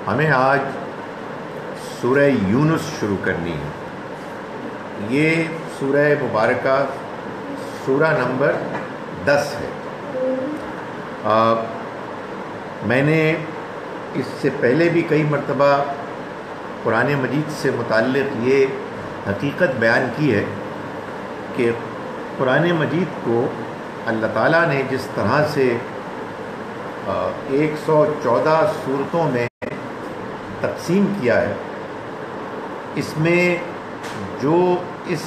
ہمیں آج سورہ یونس شروع کرنی ہے۔ یہ سورہ مبارکہ سورہ نمبر 10 ہے۔ میں نے اس سے پہلے بھی کئی مرتبہ قرآن مجید سے متعلق یہ حقیقت بیان کی ہے کہ قرآن مجید کو اللہ تعالیٰ نے جس طرح سے 114 صورتوں میں تقسیم کیا ہے، اس میں جو اس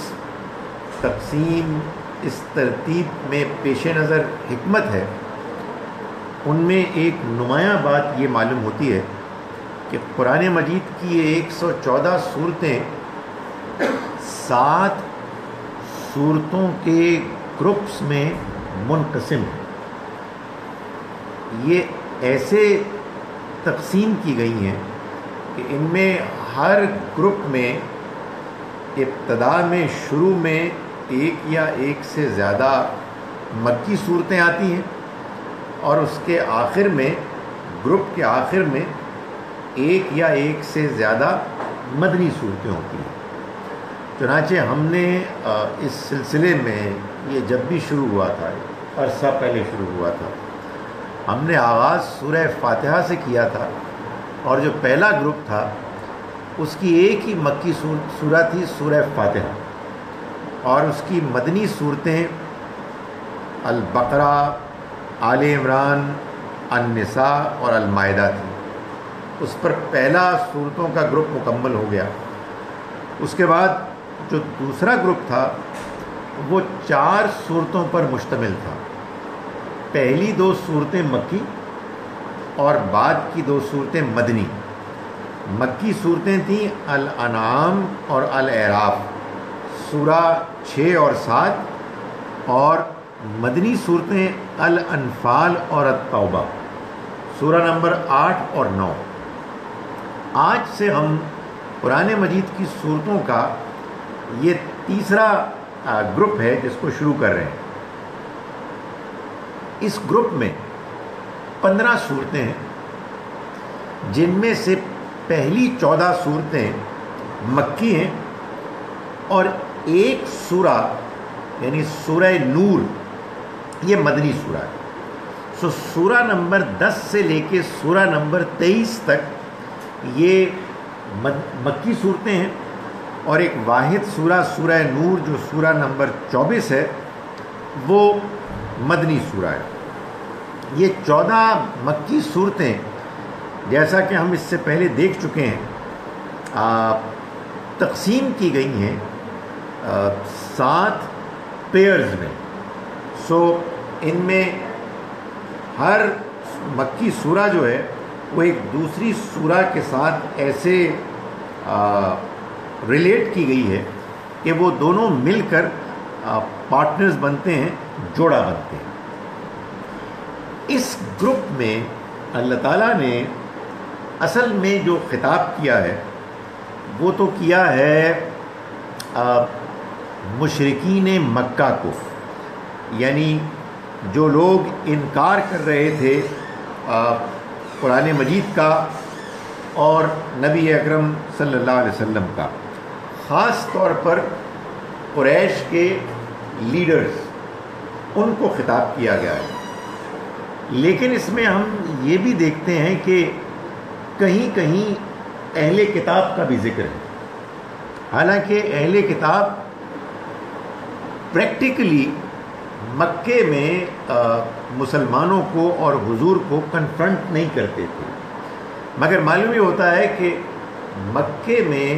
تقسیم، اس ترتیب میں پیش نظر حکمت ہے، ان میں ایک نمایاں بات یہ معلوم ہوتی ہے کہ قرآن مجید کی یہ 114 صورتیں 7 صورتوں کے گروپس میں منقسم ہیں۔ یہ ایسے تقسیم کی گئی ہیں کہ ان میں ہر گروپ میں ابتدا میں شروع میں ایک یا ایک سے زیادہ مکی صورتیں آتی ہیں، اور اس کے آخر میں، گروپ کے آخر میں، ایک یا ایک سے زیادہ مدنی صورتیں ہوتی ہیں۔ چنانچہ ہم نے اس سلسلے میں یہ جب بھی شروع ہوا تھا، عرصہ پہلے شروع ہوا تھا، ہم نے آغاز سورہ فاتحہ سے کیا تھا، اور جو پہلا گروپ تھا اس کی ایک ہی مکی سورہ تھی، سورہ فاتحہ، اور اس کی مدنی صورتیں البقرہ، آل عمران، النساء اور المائدہ تھی۔ اس پر پہلا صورتوں کا گروپ مکمل ہو گیا۔ اس کے بعد جو دوسرا گروپ تھا وہ 4 صورتوں پر مشتمل تھا۔ پہلی 2 صورتیں مکی اور بعد کی 2 صورتیں مدنی۔ مکی صورتیں تھیں الانعام اور الاعراف، سورہ 6 اور 7، اور مدنی صورتیں الانفال اور التوبہ، سورہ نمبر 8 اور 9۔ آج سے ہم قرآن مجید کی صورتوں کا یہ تیسرا گروپ ہے جس کو شروع کر رہے ہیں۔ اس گروپ میں 15 صورتیں ہیں، جن میں سے پہلی 14 صورتیں مکی ہیں، اور ایک سورہ یعنی سورہ نور یہ مدنی سورہ ہے۔ سورہ نمبر 10 سے لے کے سورہ نمبر 23 تک یہ مکی صورتیں ہیں، اور ایک واحد سورہ، سورہ نور، جو سورہ نمبر 24 ہے، وہ مدنی سورہ ہے۔ یہ 14 مکی صورتیں، جیسا کہ ہم اس سے پہلے دیکھ چکے ہیں، تقسیم کی گئی ہیں 7 پیئرز میں۔ ان میں ہر مکی سورہ جو ہے وہ ایک دوسری سورہ کے ساتھ ایسے ریلیٹ کی گئی ہے کہ وہ دونوں مل کر پارٹنرز بنتے ہیں، جوڑا بنتے ہیں۔ اس گروپ میں اللہ تعالیٰ نے اصل میں جو خطاب کیا ہے وہ تو کیا ہے مشرکین مکہ کو، یعنی جو لوگ انکار کر رہے تھے قرآن مجید کا اور نبی اکرم صلی اللہ علیہ وسلم کا، خاص طور پر قریش کے لیڈرز، ان کو خطاب کیا گیا ہے۔ لیکن اس میں ہم یہ بھی دیکھتے ہیں کہ کہیں کہیں اہل کتاب کا بھی ذکر ہے، حالانکہ اہل کتاب پریکٹیکلی مکے میں مسلمانوں کو اور حضور کو کنفرنٹ نہیں کرتے تھے، مگر معلوم یہ ہوتا ہے کہ مکے میں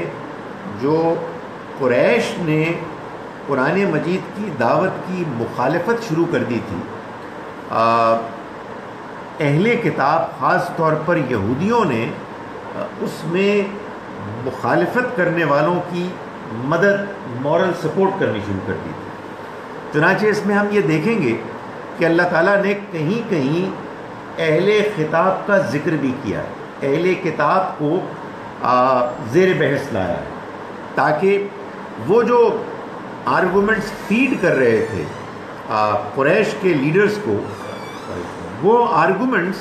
جو قریش نے قرآن مجید کی دعوت کی مخالفت شروع کر دی تھی، اہل کتاب خاص طور پر یہودیوں نے اس میں مخالفت کرنے والوں کی مدد، مورل سپورٹ کرنی شروع کر دی تھی۔ چنانچہ اس میں ہم یہ دیکھیں گے کہ اللہ تعالیٰ نے کہیں کہیں اہل خطاب کا ذکر بھی کیا ہے، اہل کتاب کو زیر بحث لایا ہے، تاکہ وہ جو آرگومنٹس فیڈ کر رہے تھے قریش کے لیڈرز کو، وہ آرگومنٹس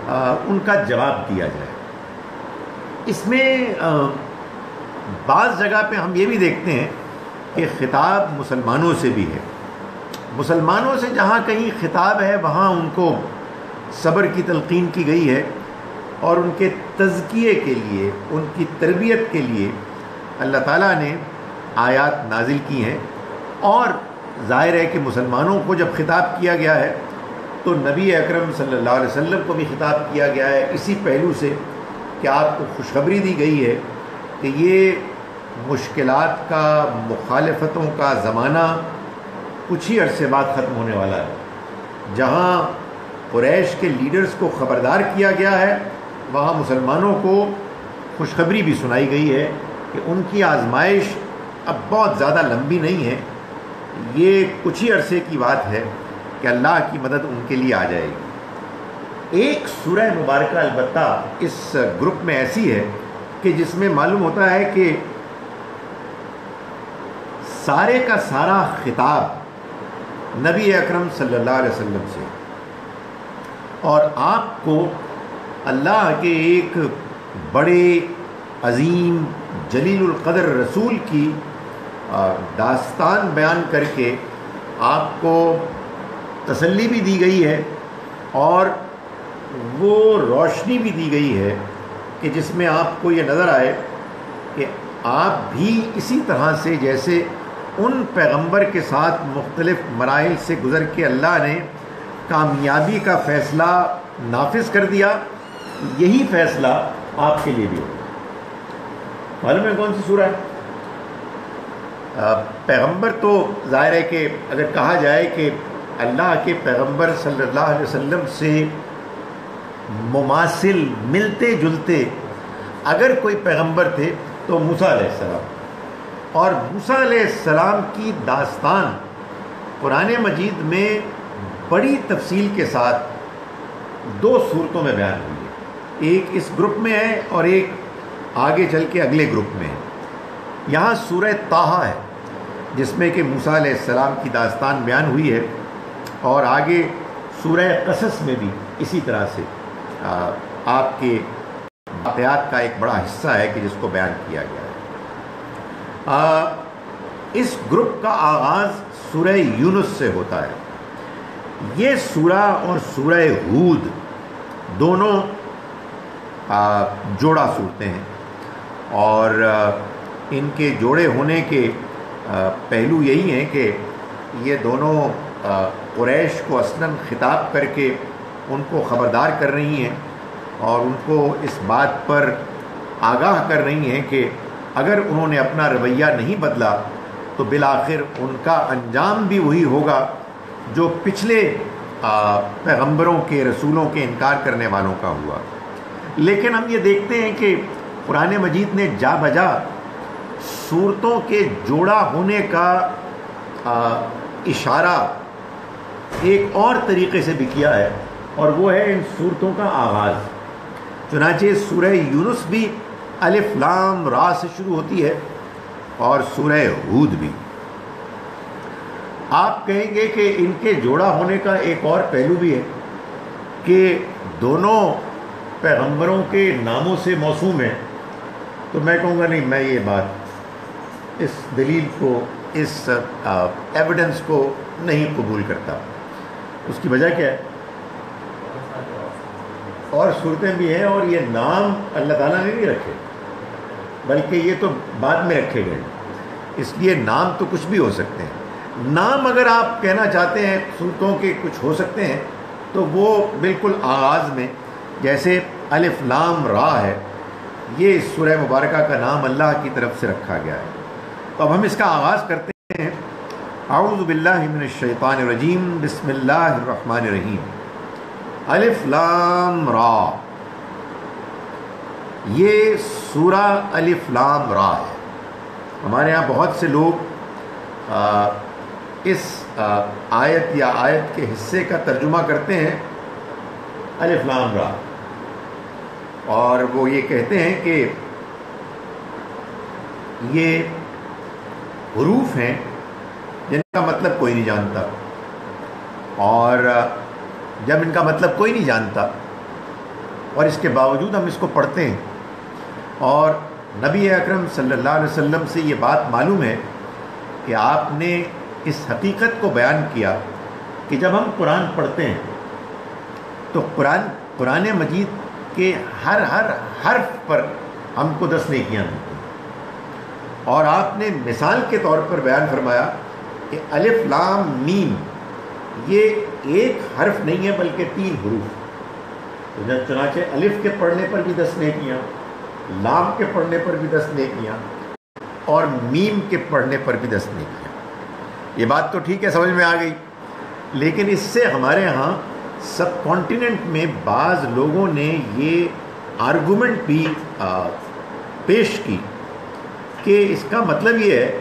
ان کا جواب دیا جائے۔ اس میں بعض جگہ پہ ہم یہ بھی دیکھتے ہیں کہ خطاب مسلمانوں سے بھی ہے. مسلمانوں سے جہاں کہیں خطاب ہے وہاں ان کو صبر کی تلقین کی گئی ہے اور ان کے تزکیے کے لیے، ان کی تربیت کے لیے اللہ تعالیٰ نے آیات نازل کی ہیں. اور ظاہر ہے کہ مسلمانوں کو جب خطاب کیا گیا ہے تو نبی اکرم صلی اللہ علیہ وسلم کو بھی خطاب کیا گیا ہے اسی پہلو سے کہ آپ کو خوشخبری دی گئی ہے کہ یہ مشکلات کا، مخالفتوں کا زمانہ کچھ ہی عرصے بعد ختم ہونے والا ہے. جہاں قریش کے لیڈرز کو خبردار کیا گیا ہے وہاں مسلمانوں کو خوشخبری بھی سنائی گئی ہے کہ ان کی آزمائش اب بہت زیادہ لمبی نہیں ہے، یہ کچھ ہی عرصے کی بات ہے کہ اللہ کی مدد ان کے لیے آ جائے گی. ایک سورہ مبارکہ البتہ اس گروپ میں ایسی ہے کہ جس میں معلوم ہوتا ہے کہ سارے کا سارا خطاب نبی اکرم صلی اللہ علیہ وسلم سے، اور آپ کو اللہ کے ایک بڑے عظیم جلیل القدر رسول کی داستان بیان کر کے آپ کو تسلی بھی دی گئی ہے اور وہ روشنی بھی دی گئی ہے کہ جس میں آپ کو یہ نظر آئے کہ آپ بھی اسی طرح سے جیسے ان پیغمبر کے ساتھ مختلف مراحل سے گزر کے اللہ نے کامیابی کا فیصلہ نافذ کر دیا، یہی فیصلہ آپ کے لیے بھی ہو. معلوم ہے کون سی سورہ ہے؟ پیغمبر تو ظاہر ہے کہ اگر کہا جائے کہ اللہ کے پیغمبر صلی اللہ علیہ وسلم سے مماثل، ملتے جلتے اگر کوئی پیغمبر تھے تو موسیٰ علیہ السلام. اور موسیٰ علیہ السلام کی داستان قرآن مجید میں بڑی تفصیل کے ساتھ دو صورتوں میں بیان ہوئی ہے. ایک اس گروپ میں ہے اور ایک آگے چل کے اگلے گروپ میں ہے. یہاں سورہ طٰہٰ ہے جس میں کہ موسیٰ علیہ السلام کی داستان بیان ہوئی ہے، اور آگے سورہ قصص میں بھی اسی طرح سے آپ کے واقعات کا ایک بڑا حصہ ہے کہ جس کو بیان کیا گیا ہے. اس گروپ کا آغاز سورہ یونس سے ہوتا ہے. یہ سورہ اور سورہ ہود دونوں جوڑا صورتیں ہیں، اور ان کے جوڑے ہونے کے پہلو یہی ہیں کہ یہ دونوں قریش کو اصلاً خطاب کر کے ان کو خبردار کر رہی ہیں اور ان کو اس بات پر آگاہ کر رہی ہیں کہ اگر انہوں نے اپنا رویہ نہیں بدلا تو بالآخر ان کا انجام بھی وہی ہوگا جو پچھلے پیغمبروں کے، رسولوں کے انکار کرنے والوں کا ہوا. لیکن ہم یہ دیکھتے ہیں کہ قرآن مجید نے جا بجا صورتوں کے جوڑا ہونے کا اشارہ ایک اور طریقے سے بھی کیا ہے، اور وہ ہے ان صورتوں کا آغاز. چنانچہ سورہ یونس بھی الف لام را سے شروع ہوتی ہے اور سورہ ہود بھی. آپ کہیں گے کہ ان کے جوڑا ہونے کا ایک اور پہلو بھی ہے کہ دونوں پیغمبروں کے ناموں سے موسوم ہیں، تو میں کہوں گا نہیں، میں یہ بات، اس دلیل کو، اس ایویڈنس کو نہیں قبول کرتا. اس کی وجہ کیا ہے؟ اور صورتیں بھی ہیں اور یہ نام اللہ تعالیٰ نے نہیں رکھے، بلکہ یہ تو بعد میں رکھے گئے. اس لیے نام تو کچھ بھی ہو سکتے ہیں. نام اگر آپ کہنا چاہتے ہیں صورتوں کے کچھ ہو سکتے ہیں تو وہ بالکل آغاز میں، جیسے الف لام را ہے، یہ اس سورہ مبارکہ کا نام اللہ کی طرف سے رکھا گیا ہے. تو اب ہم اس کا آغاز کرتے ہیں. اعوذ باللہ من الشیطان الرجیم، بسم اللہ الرحمن الرحیم. الف لام را، یہ سورہ الف لام را ہے. ہمارے ہاں بہت سے لوگ اس آیت یا آیت کے حصے کا ترجمہ کرتے ہیں الف لام را، اور وہ یہ کہتے ہیں کہ یہ حروف ہیں جن کا مطلب کوئی نہیں جانتا، اور جب ان کا مطلب کوئی نہیں جانتا اور اس کے باوجود ہم اس کو پڑھتے ہیں اور نبی اکرم صلی اللہ علیہ وسلم سے یہ بات معلوم ہے کہ آپ نے اس حقیقت کو بیان کیا کہ جب ہم قرآن پڑھتے ہیں تو قرآن مجید کے ہر حرف پر ہم کو 10 نیکیاں ملتی ہیں. اور آپ نے مثال کے طور پر بیان فرمایا کہ الف لام میم یہ ایک حرف نہیں ہے بلکہ 3 حروف. تو چنانچہ الف کے پڑھنے پر بھی 10 نیکیاں، لام کے پڑھنے پر بھی 10 نیکیاں، اور میم کے پڑھنے پر بھی 10 نیکیاں. یہ بات تو ٹھیک ہے، سمجھ میں آ گئی. لیکن اس سے ہمارے ہاں سب کانٹیننٹ میں بعض لوگوں نے یہ آرگومنٹ بھی پیش کی کہ اس کا مطلب یہ ہے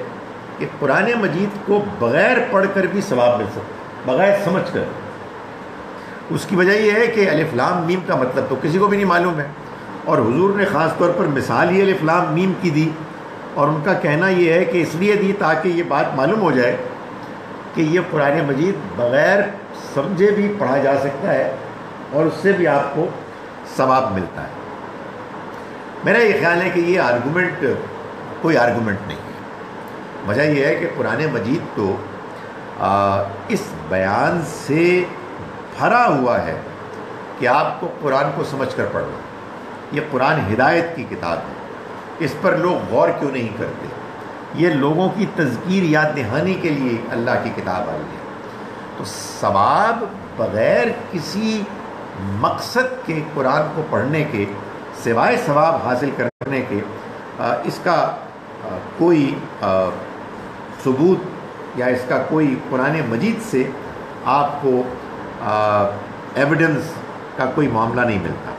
کہ قرآن مجید کو بغیر پڑھ کر بھی ثواب مل سکتا، بغیر سمجھ کر. اس کی وجہ یہ ہے کہ الف لام میم کا مطلب تو کسی کو بھی نہیں معلوم ہے، اور حضور نے خاص طور پر مثال یہ الف لام میم کی دی، اور ان کا کہنا یہ ہے کہ اس لیے دی تاکہ یہ بات معلوم ہو جائے کہ یہ قرآن مجید بغیر سمجھے بھی پڑھا جا سکتا ہے اور اس سے بھی آپ کو ثواب ملتا ہے. میرا یہ خیال ہے کہ یہ آرگومنٹ کوئی آرگومنٹ نہیں ہے. وجہ یہ ہے کہ قرآن مجید تو اس بیان سے بھرا ہوا ہے کہ آپ کو قرآن کو سمجھ کر پڑھنا. یہ قرآن ہدایت کی کتاب ہے، اس پر لوگ غور کیوں نہیں کرتے؟ یہ لوگوں کی تذکیر یاد دہانی کے لیے اللہ کی کتاب آئی ہے. تو ثواب بغیر کسی مقصد کے قرآن کو پڑھنے کے، سوائے ثواب حاصل کرنے کے، اس کا کوئی ثبوت یا اس کا کوئی قرآن مجید سے آپ کو ایویڈنس کا کوئی معاملہ نہیں ملتا.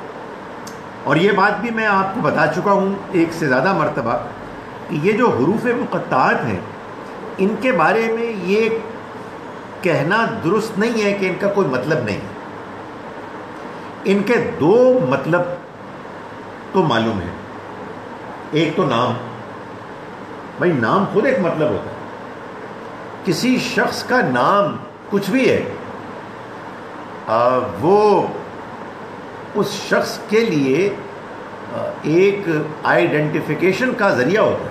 اور یہ بات بھی میں آپ کو بتا چکا ہوں ایک سے زیادہ مرتبہ کہ یہ جو حروف مقطعات ہیں ان کے بارے میں یہ کہنا درست نہیں ہے کہ ان کا کوئی مطلب نہیں. ان کے 2 مطلب تو معلوم ہے. ایک تو نام، بھائی نام خود ایک مطلب ہوتا ہے. کسی شخص کا نام کچھ بھی ہے، وہ اس شخص کے لیے ایک آئیڈینٹیفیکیشن کا ذریعہ ہوتا ہے.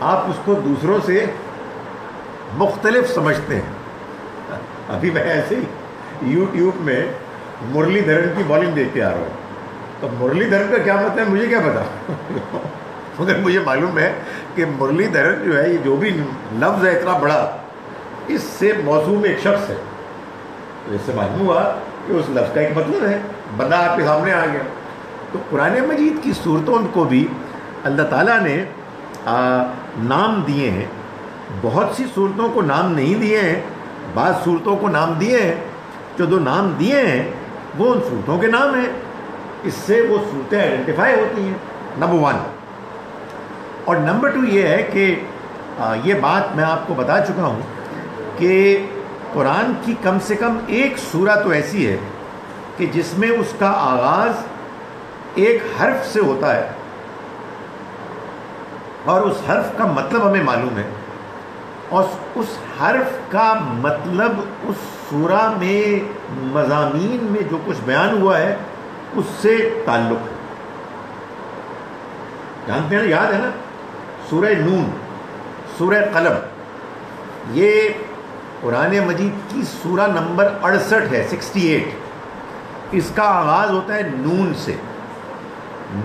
آپ اس کو دوسروں سے مختلف سمجھتے ہیں. ابھی میں ایسے ہی یوٹیوب میں مرلی دھرن کی بالنگ دیکھتے آ رہا ہوں. تو مرلی دھرن کا کیا مطلب ہے مجھے کیا پتا، مگر مجھے معلوم ہے کہ مرلی دھرن جو ہے، یہ جو بھی لفظ ہے اتنا بڑا، اس سے موسوم ایک شخص ہے. تو اس سے معلوم ہوا کہ اس لفظ کا ایک مطلب ہے، بندہ آپ کے سامنے آ گیا. تو قرآن مجید کی صورتوں کو بھی اللہ تعالیٰ نے نام دیے ہیں. بہت سی صورتوں کو نام نہیں دیے ہیں، بعض صورتوں کو نام دیے ہیں. جو نام دیے ہیں وہ ان صورتوں کے نام ہیں، اس سے وہ صورتیں آئیڈینٹیفائی ہوتی ہیں. نمبر 1. اور نمبر 2 یہ ہے کہ یہ بات میں آپ کو بتا چکا ہوں کہ قرآن کی کم سے کم ایک سورہ تو ایسی ہے کہ جس میں اس کا آغاز ایک حرف سے ہوتا ہے، اور اس حرف کا مطلب ہمیں معلوم ہے، اور اس حرف کا مطلب اس سورہ میں مضامین میں جو کچھ بیان ہوا ہے اس سے تعلق ہے. جانتے ہیں، یاد ہے نا، سورہ نون، سورہ قلم، یہ قرآن مجید کی سورہ نمبر 68 ہے، 68. اس کا آغاز ہوتا ہے نون سے.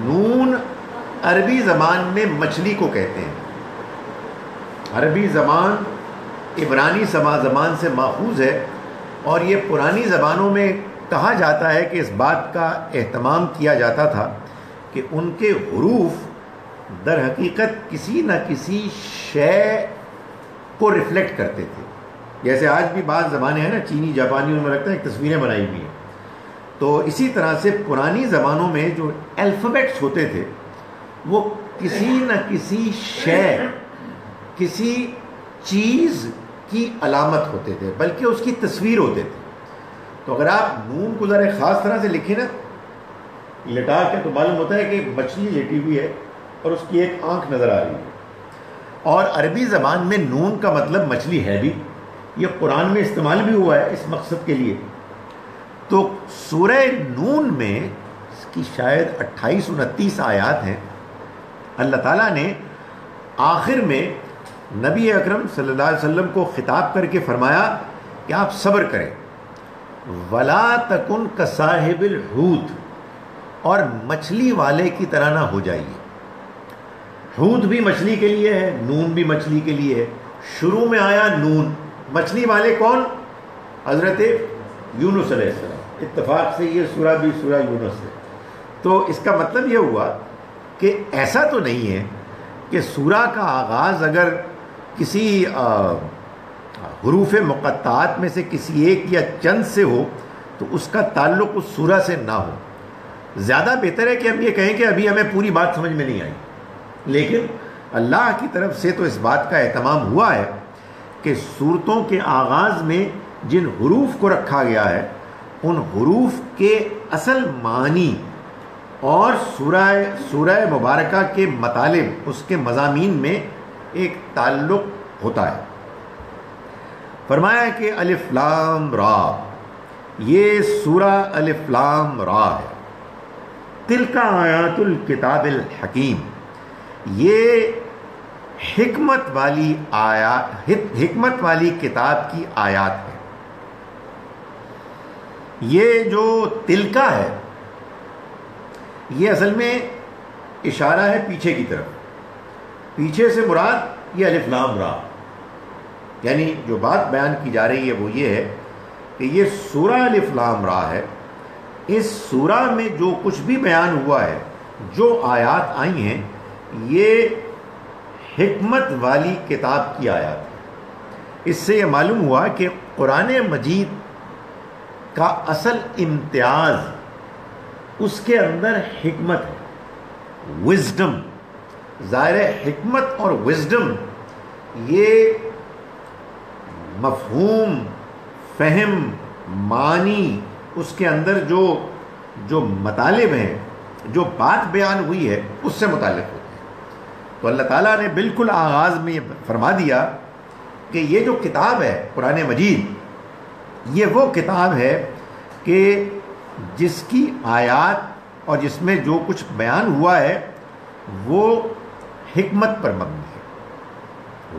نون عربی زبان میں مچھلی کو کہتے ہیں. عربی زبان عبرانی زبان سے ماخوذ ہے، اور یہ پرانی زبانوں میں کہا جاتا ہے کہ اس بات کا اہتمام کیا جاتا تھا کہ ان کے حروف در حقیقت کسی نہ کسی شے کو ریفلیکٹ کرتے تھے. جیسے آج بھی بعض زبانیں ہیں نا، چینی جاپانی، ان میں لگتا ہے تصویریں بنائی ہوئی ہیں. تو اسی طرح سے پرانی زبانوں میں جو الفابیٹس ہوتے تھے وہ کسی نہ کسی شے، کسی چیز کی علامت ہوتے تھے، بلکہ اس کی تصویر ہوتے تھے. تو اگر آپ نون کو ذرا خاص طرح سے لکھیں نا لٹا کے، تو معلوم ہوتا ہے کہ مچھلی لیٹی ہوئی ہے اور اس کی ایک آنکھ نظر آ رہی ہے. اور عربی زبان میں نون کا مطلب مچھلی ہے بھی، یہ قرآن میں استعمال بھی ہوا ہے اس مقصد کے لیے. تو سورہ نون میں اس کی شاید 28-29 آیات ہیں، اللہ تعالیٰ نے آخر میں نبی اکرم صلی اللہ علیہ وسلم کو خطاب کر کے فرمایا کہ آپ صبر کریں، ولا تکن کصاحب الحوت، اور مچھلی والے کی طرح نہ ہو جائیے۔ حوت بھی مچھلی کے لیے ہے، نون بھی مچھلی کے لیے ہے، شروع میں آیا نون۔ مچھلی والے کون؟ حضرت یونس علیہ السلام، اتفاق سے یہ سورہ بھی سورہ یونس ہے۔ تو اس کا مطلب یہ ہوا کہ ایسا تو نہیں ہے کہ سورہ کا آغاز اگر کسی حروف مقطعات میں سے کسی ایک یا چند سے ہو تو اس کا تعلق اس سورہ سے نہ ہو۔ زیادہ بہتر ہے کہ ہم یہ کہیں کہ ابھی ہمیں پوری بات سمجھ میں نہیں آئی، لیکن اللہ کی طرف سے تو اس بات کا اہتمام ہوا ہے کہ سورتوں کے آغاز میں جن حروف کو رکھا گیا ہے ان حروف کے اصل معنی اور سورہ مبارکہ کے مطالب، اس کے مضامین میں ایک تعلق ہوتا ہے۔ فرمایا ہے کہ الف لام را، یہ سورہ الف لام را ہے۔ تلک آیات الکتاب الحکیم، یہ حکمت والی کتاب کی آیات ہے۔ یہ جو تلکا ہے یہ اصل میں اشارہ ہے پیچھے کی طرف، پیچھے سے مراد یہ الف لام را، یعنی جو بات بیان کی جا رہی ہے وہ یہ ہے کہ یہ سورہ الف لام را ہے۔ اس سورہ میں جو کچھ بھی بیان ہوا ہے، جو آیات آئی ہیں، یہ حکمت والی کتاب کی آیات ہے۔ اس سے یہ معلوم ہوا کہ قرآن مجید کا اصل امتیاز اس کے اندر حکمت ہے، وزڈم۔ ظاہر حکمت اور وزڈم یہ مفہوم، فہم، معنی، اس کے اندر جو مطالب ہیں، جو بات بیان ہوئی ہے اس سے متعلق ہوتے ہیں۔ تو اللہ تعالیٰ نے بالکل آغاز میں یہ فرما دیا کہ یہ جو کتاب ہے قرآن مجید، یہ وہ کتاب ہے کہ جس کی آیات اور جس میں جو کچھ بیان ہوا ہے وہ حکمت پر مبنی ہے،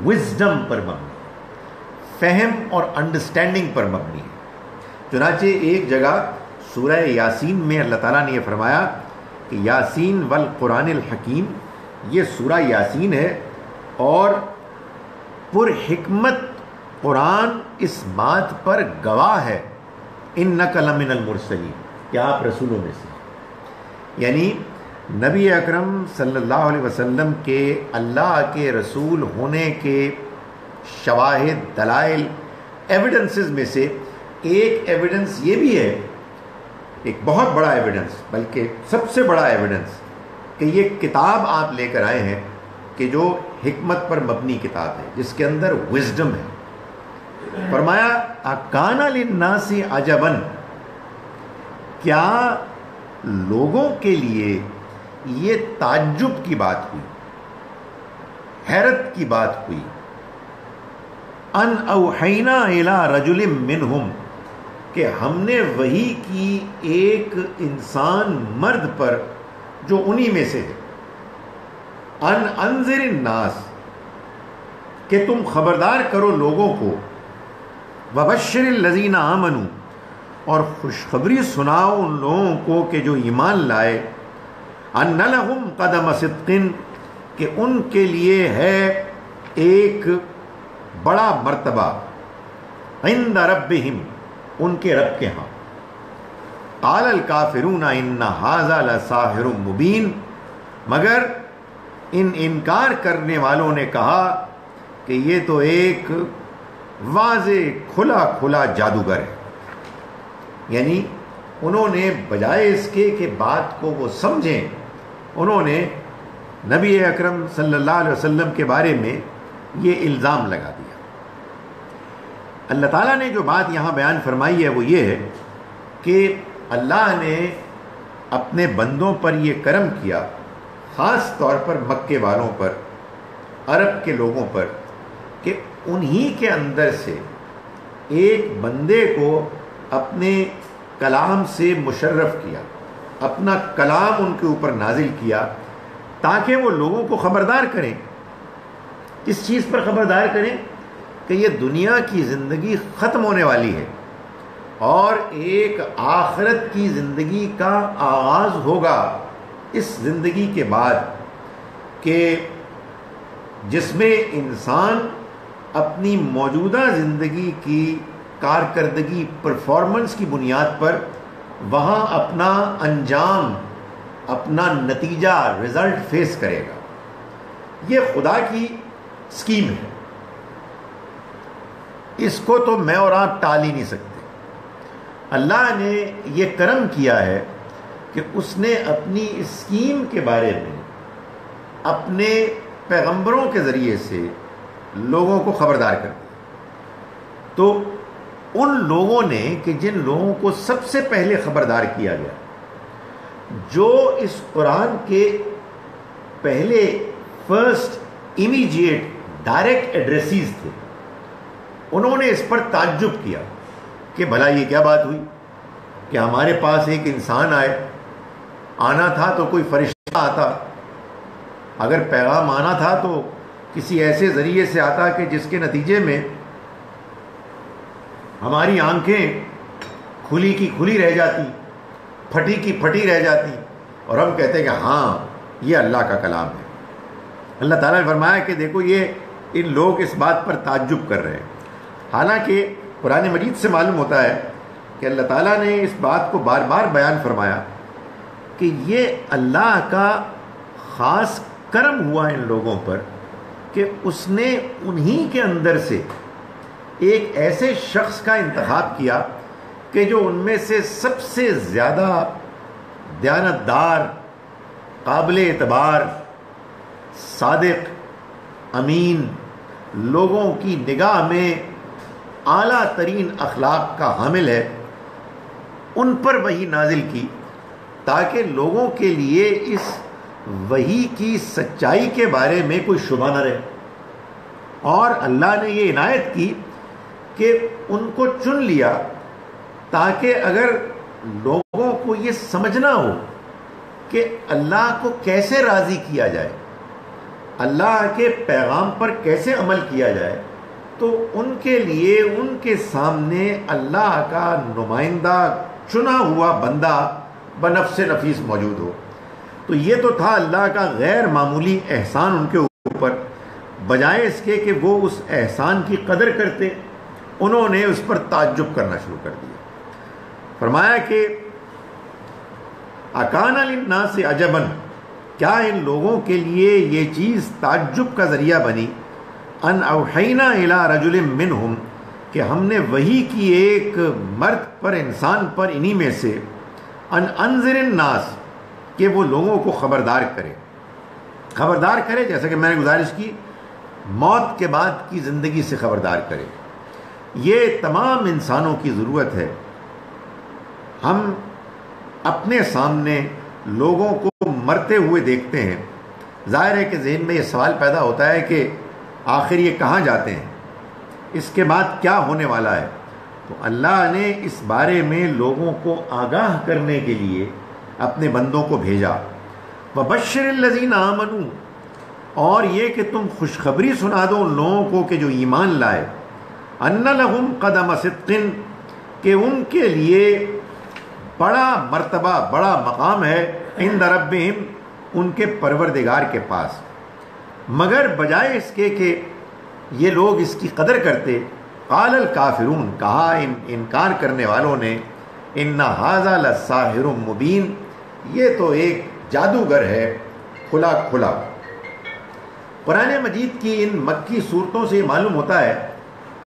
وزڈم پر مبنی ہے، فہم اور انڈرسٹینڈنگ پر مبنی ہے۔ چنانچہ ایک جگہ سورہ یاسین میں اللہ تعالیٰ نے یہ فرمایا کہ یاسین والقرآن الحکیم، یہ سورہ یاسین ہے اور پر حکمت قرآن اس بات پر گواہ ہے انک لمن المرسلین، کہ آپ رسولوں میں سے، یعنی نبی اکرم صلی اللہ علیہ وسلم کے اللہ کے رسول ہونے کے شواہد، دلائل، ایویڈنسز میں سے ایک ایویڈنس یہ بھی ہے، ایک بہت بڑا ایویڈنس، بلکہ سب سے بڑا ایویڈنس، کہ یہ کتاب آپ لے کر آئے ہیں کہ جو حکمت پر مبنی کتاب ہے، جس کے اندر وزڈم ہے۔ فرمایا اکان للناس عجبا، کیا لوگوں کے لیے یہ تعجب کی بات ہوئی، حیرت کی بات ہوئی، ان اوحینا الی رجل منہم، کہ ہم نے وحی کی ایک انسان مرد پر جو انہی میں سے ہے، ان انذر الناس، کہ تم خبردار کرو لوگوں کو، وبشر الذین آمنوا، اور خوشخبری سناؤ ان لوگوں کو کہ جو ایمان لائے، ان لہم قدم صدق، کہ ان کے لیے ہے ایک بڑا مرتبہ، عند ربہم، ان کے رب کے ہاں۔ قال الکافرون ان ھذا لساحر مبین، مگر ان انکار کرنے والوں نے کہا کہ یہ تو ایک واضح کھلا کھلا جادوگر ہے، یعنی انہوں نے بجائے اس کے کہ بات کو وہ سمجھیں، انہوں نے نبی اکرم صلی اللہ علیہ وسلم کے بارے میں یہ الزام لگا دیا۔ اللہ تعالیٰ نے جو بات یہاں بیان فرمائی ہے وہ یہ ہے کہ اللہ نے اپنے بندوں پر یہ کرم کیا، خاص طور پر مکے والوں پر، عرب کے لوگوں پر، کہ انہی کے اندر سے ایک بندے کو اپنے کلام سے مشرف کیا، اپنا کلام ان کے اوپر نازل کیا، تاکہ وہ لوگوں کو خبردار کریں. اس چیز پر خبردار کریں کہ یہ دنیا کی زندگی ختم ہونے والی ہے اور ایک آخرت کی زندگی کا آغاز ہوگا اس زندگی کے بعد، کہ جس میں انسان اپنی موجودہ زندگی کی کارکردگی پرفارمنس کی بنیاد پر وہاں اپنا انجام، اپنا نتیجہ، رزلٹ فیس کرے گا. یہ خدا کی اسکیم ہے، اس کو تو میں اور آپ ٹال ہی نہیں سکتے. اللہ نے یہ کرم کیا ہے کہ اس نے اپنی اسکیم کے بارے میں اپنے پیغمبروں کے ذریعے سے لوگوں کو خبردار کر دیا. تو ان لوگوں نے کہ جن لوگوں کو سب سے پہلے خبردار کیا گیا، جو اس قرآن کے پہلے فرسٹ امیجیٹ ڈائریکٹ ایڈریسیز تھے، انہوں نے اس پر تعجب کیا کہ بھلا یہ کیا بات ہوئی کہ ہمارے پاس ایک انسان آنا تھا تو کوئی فرشتہ آتا، اگر پیغام آنا تھا تو کسی ایسے ذریعے سے آتا کہ جس کے نتیجے میں ہماری آنکھیں کھلی کی کھلی رہ جاتی، پھٹی کی پھٹی رہ جاتی، اور ہم کہتے ہیں کہ ہاں یہ اللہ کا کلام ہے. اللہ تعالیٰ نے فرمایا کہ دیکھو یہ ان لوگ اس بات پر تعجب کر رہے ہیں. حالانکہ قرآن مجید سے معلوم ہوتا ہے کہ اللہ تعالیٰ نے اس بات کو بار بار بیان فرمایا کہ یہ اللہ کا خاص کرم ہوا ان لوگوں پر کہ اس نے انہی کے اندر سے ایک ایسے شخص کا انتخاب کیا کہ جو ان میں سے سب سے زیادہ دیانتدار، قابل اعتبار، صادق، امین، لوگوں کی نگاہ میں اعلیٰ ترین اخلاق کا حامل ہے. ان پر وحی نازل کی تاکہ لوگوں کے لیے اس وحی کی سچائی کے بارے میں کوئی شبہ نہ رہے. اور اللہ نے یہ عنایت کی کہ ان کو چن لیا تاکہ اگر لوگوں کو یہ سمجھنا ہو کہ اللہ کو کیسے راضی کیا جائے، اللہ کے پیغام پر کیسے عمل کیا جائے، تو ان کے لیے ان کے سامنے اللہ کا نمائندہ چنا ہوا بندہ بنفس نفیس موجود ہو. تو یہ تو تھا اللہ کا غیر معمولی احسان ان کے اوپر. بجائے اس کے کہ وہ اس احسان کی قدر کرتے، انہوں نے اس پر تعجب کرنا شروع کر دیا. فرمایا کہ اکان للناس عجبا، کیا ان لوگوں کے لیے یہ چیز تعجب کا ذریعہ بنی، ان اوحینا الی رجل منہم، کہ ہم نے وحی کی ایک مرد پر، انسان پر، انہی میں سے، ان انذر الناس، کہ وہ لوگوں کو خبردار کرے، جیسا کہ میں نے گزارش کی، موت کے بعد کی زندگی سے خبردار کرے. یہ تمام انسانوں کی ضرورت ہے. ہم اپنے سامنے لوگوں کو مرتے ہوئے دیکھتے ہیں، ظاہر ہے کہ ذہن میں یہ سوال پیدا ہوتا ہے کہ آخر یہ کہاں جاتے ہیں، اس کے بعد کیا ہونے والا ہے. تو اللہ نے اس بارے میں لوگوں کو آگاہ کرنے کے لیے اپنے بندوں کو بھیجا. وَبَشِّرِ الَّذِينَ آمَنُوا، اور یہ کہ تم خوشخبری سنا دو ان لوگوں کو کہ جو ایمان لائے، أَنَّ لَهُمْ قَدَمَ صِدْقٍ، کہ ان کے لیے بڑا مرتبہ، بڑا مقام ہے، عند ربہم، ان کے پروردگار کے پاس. مگر بجائے اس کے کہ یہ لوگ اس کی قدر کرتے، قال الکافرون، کہا انکار کرنے والوں نے، ان ھذا لساحر مبین، یہ تو ایک جادوگر ہے کھلا کھلا. قرآن مجید کی ان مکی صورتوں سے یہ معلوم ہوتا ہے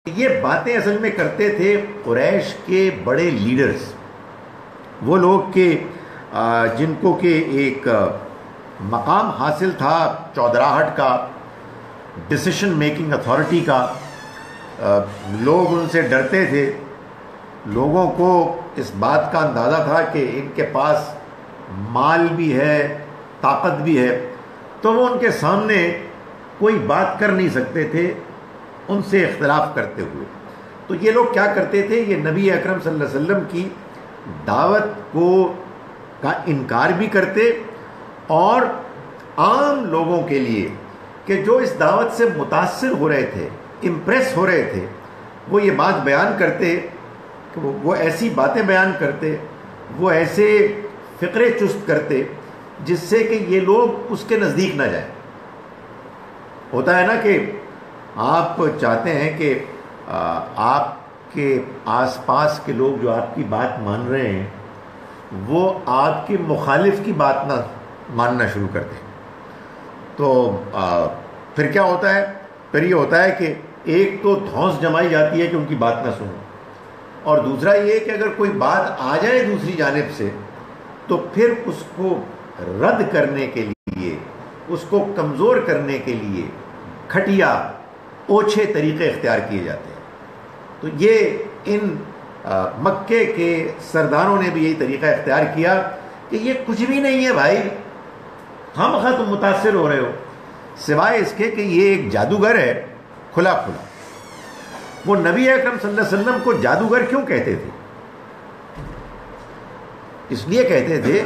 کہ یہ باتیں اصل میں کرتے تھے قریش کے بڑے لیڈرز، وہ لوگ کہ جن کو کہ ایک مقام حاصل تھا چودراہٹ کا، ڈیسیشن میکنگ اتھارٹی کا. لوگ ان سے ڈرتے تھے، لوگوں کو اس بات کا اندازہ تھا کہ ان کے پاس مال بھی ہے، طاقت بھی ہے، تو وہ ان کے سامنے کوئی بات کر نہیں سکتے تھے ان سے اختلاف کرتے ہوئے. تو یہ لوگ کیا کرتے تھے، یہ نبی اکرم صلی اللہ علیہ وسلم کی دعوت کا انکار بھی کرتے اور عام لوگوں کے لیے کہ جو اس دعوت سے متاثر ہو رہے تھے، امپریس ہو رہے تھے، وہ یہ بات بیان کرتے، وہ ایسی باتیں بیان کرتے، وہ ایسے فقرے چست کرتے جس سے کہ یہ لوگ اس کے نزدیک نہ جائیں۔ ہوتا ہے نا کہ آپ چاہتے ہیں کہ آپ کے آس پاس کے لوگ جو آپ کی بات مان رہے ہیں وہ آپ کے مخالف کی بات نہ ماننا شروع کر دیں، تو پھر کیا ہوتا ہے؟ پھر یہ ہوتا ہے کہ ایک تو دھونس جمائی جاتی ہے کہ ان کی بات نہ سنو، اور دوسرا یہ کہ اگر کوئی بات آ جائے دوسری جانب سے تو پھر اس کو رد کرنے کے لیے، اس کو کمزور کرنے کے لیے گھٹیا اوچھے طریقے اختیار کیے جاتے ہیں۔ تو یہ ان مکے کے سرداروں نے بھی یہی طریقہ اختیار کیا کہ یہ کچھ بھی نہیں ہے بھائی، ہم تم متاثر ہو رہے ہو، سوائے اس کے کہ یہ ایک جادوگر ہے کھلا کھلا۔ وہ نبی اکرم صلی اللہ علیہ وسلم کو جادوگر کیوں کہتے تھے؟ اس لیے کہتے تھے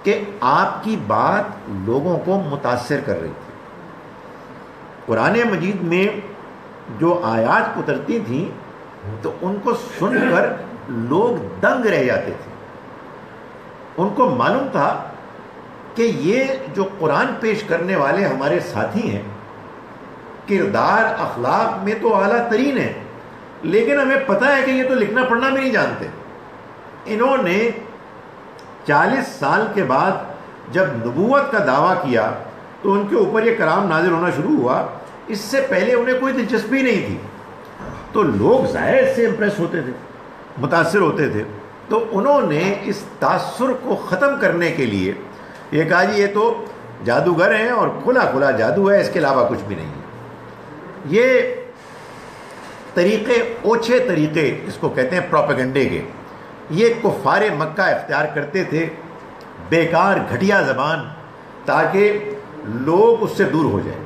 کہ آپ کی بات لوگوں کو متاثر کر رہی تھی۔ قرآن مجید میں جو آیات اترتی تھیں تو ان کو سن کر لوگ دنگ رہ جاتے تھے۔ ان کو معلوم تھا کہ یہ جو قرآن پیش کرنے والے ہمارے ساتھی ہیں کردار اخلاق میں تو اعلیٰ ترین ہیں، لیکن ہمیں پتہ ہے کہ یہ تو لکھنا پڑھنا بھی نہیں جانتے۔ انہوں نے 40 سال کے بعد جب نبوت کا دعویٰ کیا تو ان کے اوپر یہ کلام نازل ہونا شروع ہوا، اس سے پہلے انہیں کوئی دلچسپی نہیں تھی، تو لوگ ظاہر سے امپریس ہوتے تھے، متاثر ہوتے تھے۔ تو انہوں نے اس تاثر کو ختم کرنے کے لیے یہ کہا جی یہ تو جادوگر ہیں اور کھلا کھلا جادو ہے، اس کے علاوہ کچھ بھی نہیں ہے۔ یہ طریقے، اوچھے طریقے اس کو کہتے ہیں پروپیگنڈے کے، یہ کفار مکہ اختیار کرتے تھے، بیکار گھٹیا زبان، تاکہ لوگ اس سے دور ہو جائیں۔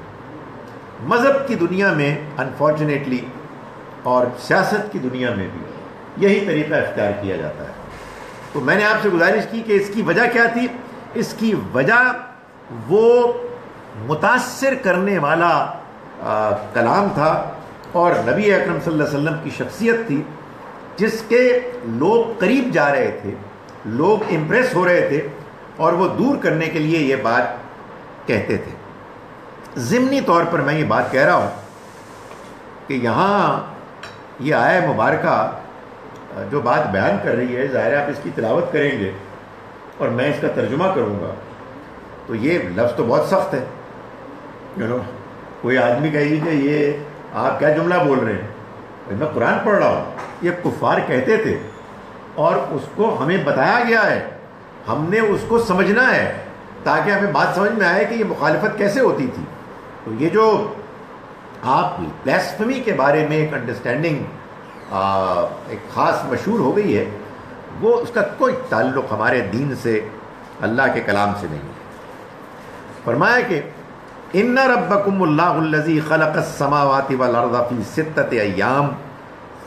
مذہب کی دنیا میں انفارچونیٹلی اور سیاست کی دنیا میں بھی یہی طریقہ اختیار کیا جاتا ہے۔ تو میں نے آپ سے گزارش کی کہ اس کی وجہ کیا تھی؟ اس کی وجہ وہ متاثر کرنے والا کلام تھا اور نبی اکرم صلی اللہ علیہ وسلم کی شخصیت تھی جس کے لوگ قریب جا رہے تھے، لوگ امپریس ہو رہے تھے، اور وہ دور کرنے کے لیے یہ بات کہتے تھے۔ ضمنی طور پر میں یہ بات کہہ رہا ہوں کہ یہاں یہ آیہ مبارکہ جو بات بیان کر رہی ہے، ظاہر آپ اس کی تلاوت کریں گے اور میں اس کا ترجمہ کروں گا تو یہ لفظ تو بہت سخت ہے، کوئی آدمی کہے گی کہ یہ آپ کیا جملہ بول رہے ہیں، میں قرآن پڑھ رہا ہوں۔ یہ کفار کہتے تھے اور اس کو ہمیں بتایا گیا ہے، ہم نے اس کو سمجھنا ہے تاکہ ہمیں بات سمجھ میں آئے کہ یہ مخالفت کیسے ہوتی تھی۔ تو یہ جو آپ بلیسفمی کے بارے میں ایک انڈرسٹینڈنگ ایک خاص مشہور ہو گئی ہے، وہ اس کا کوئی تعلق ہمارے دین سے، اللہ کے کلام سے نہیں ہے۔ فرمایا کہ ان ربکم اللہ الذی خلق السماوات والارض فی 6 ایام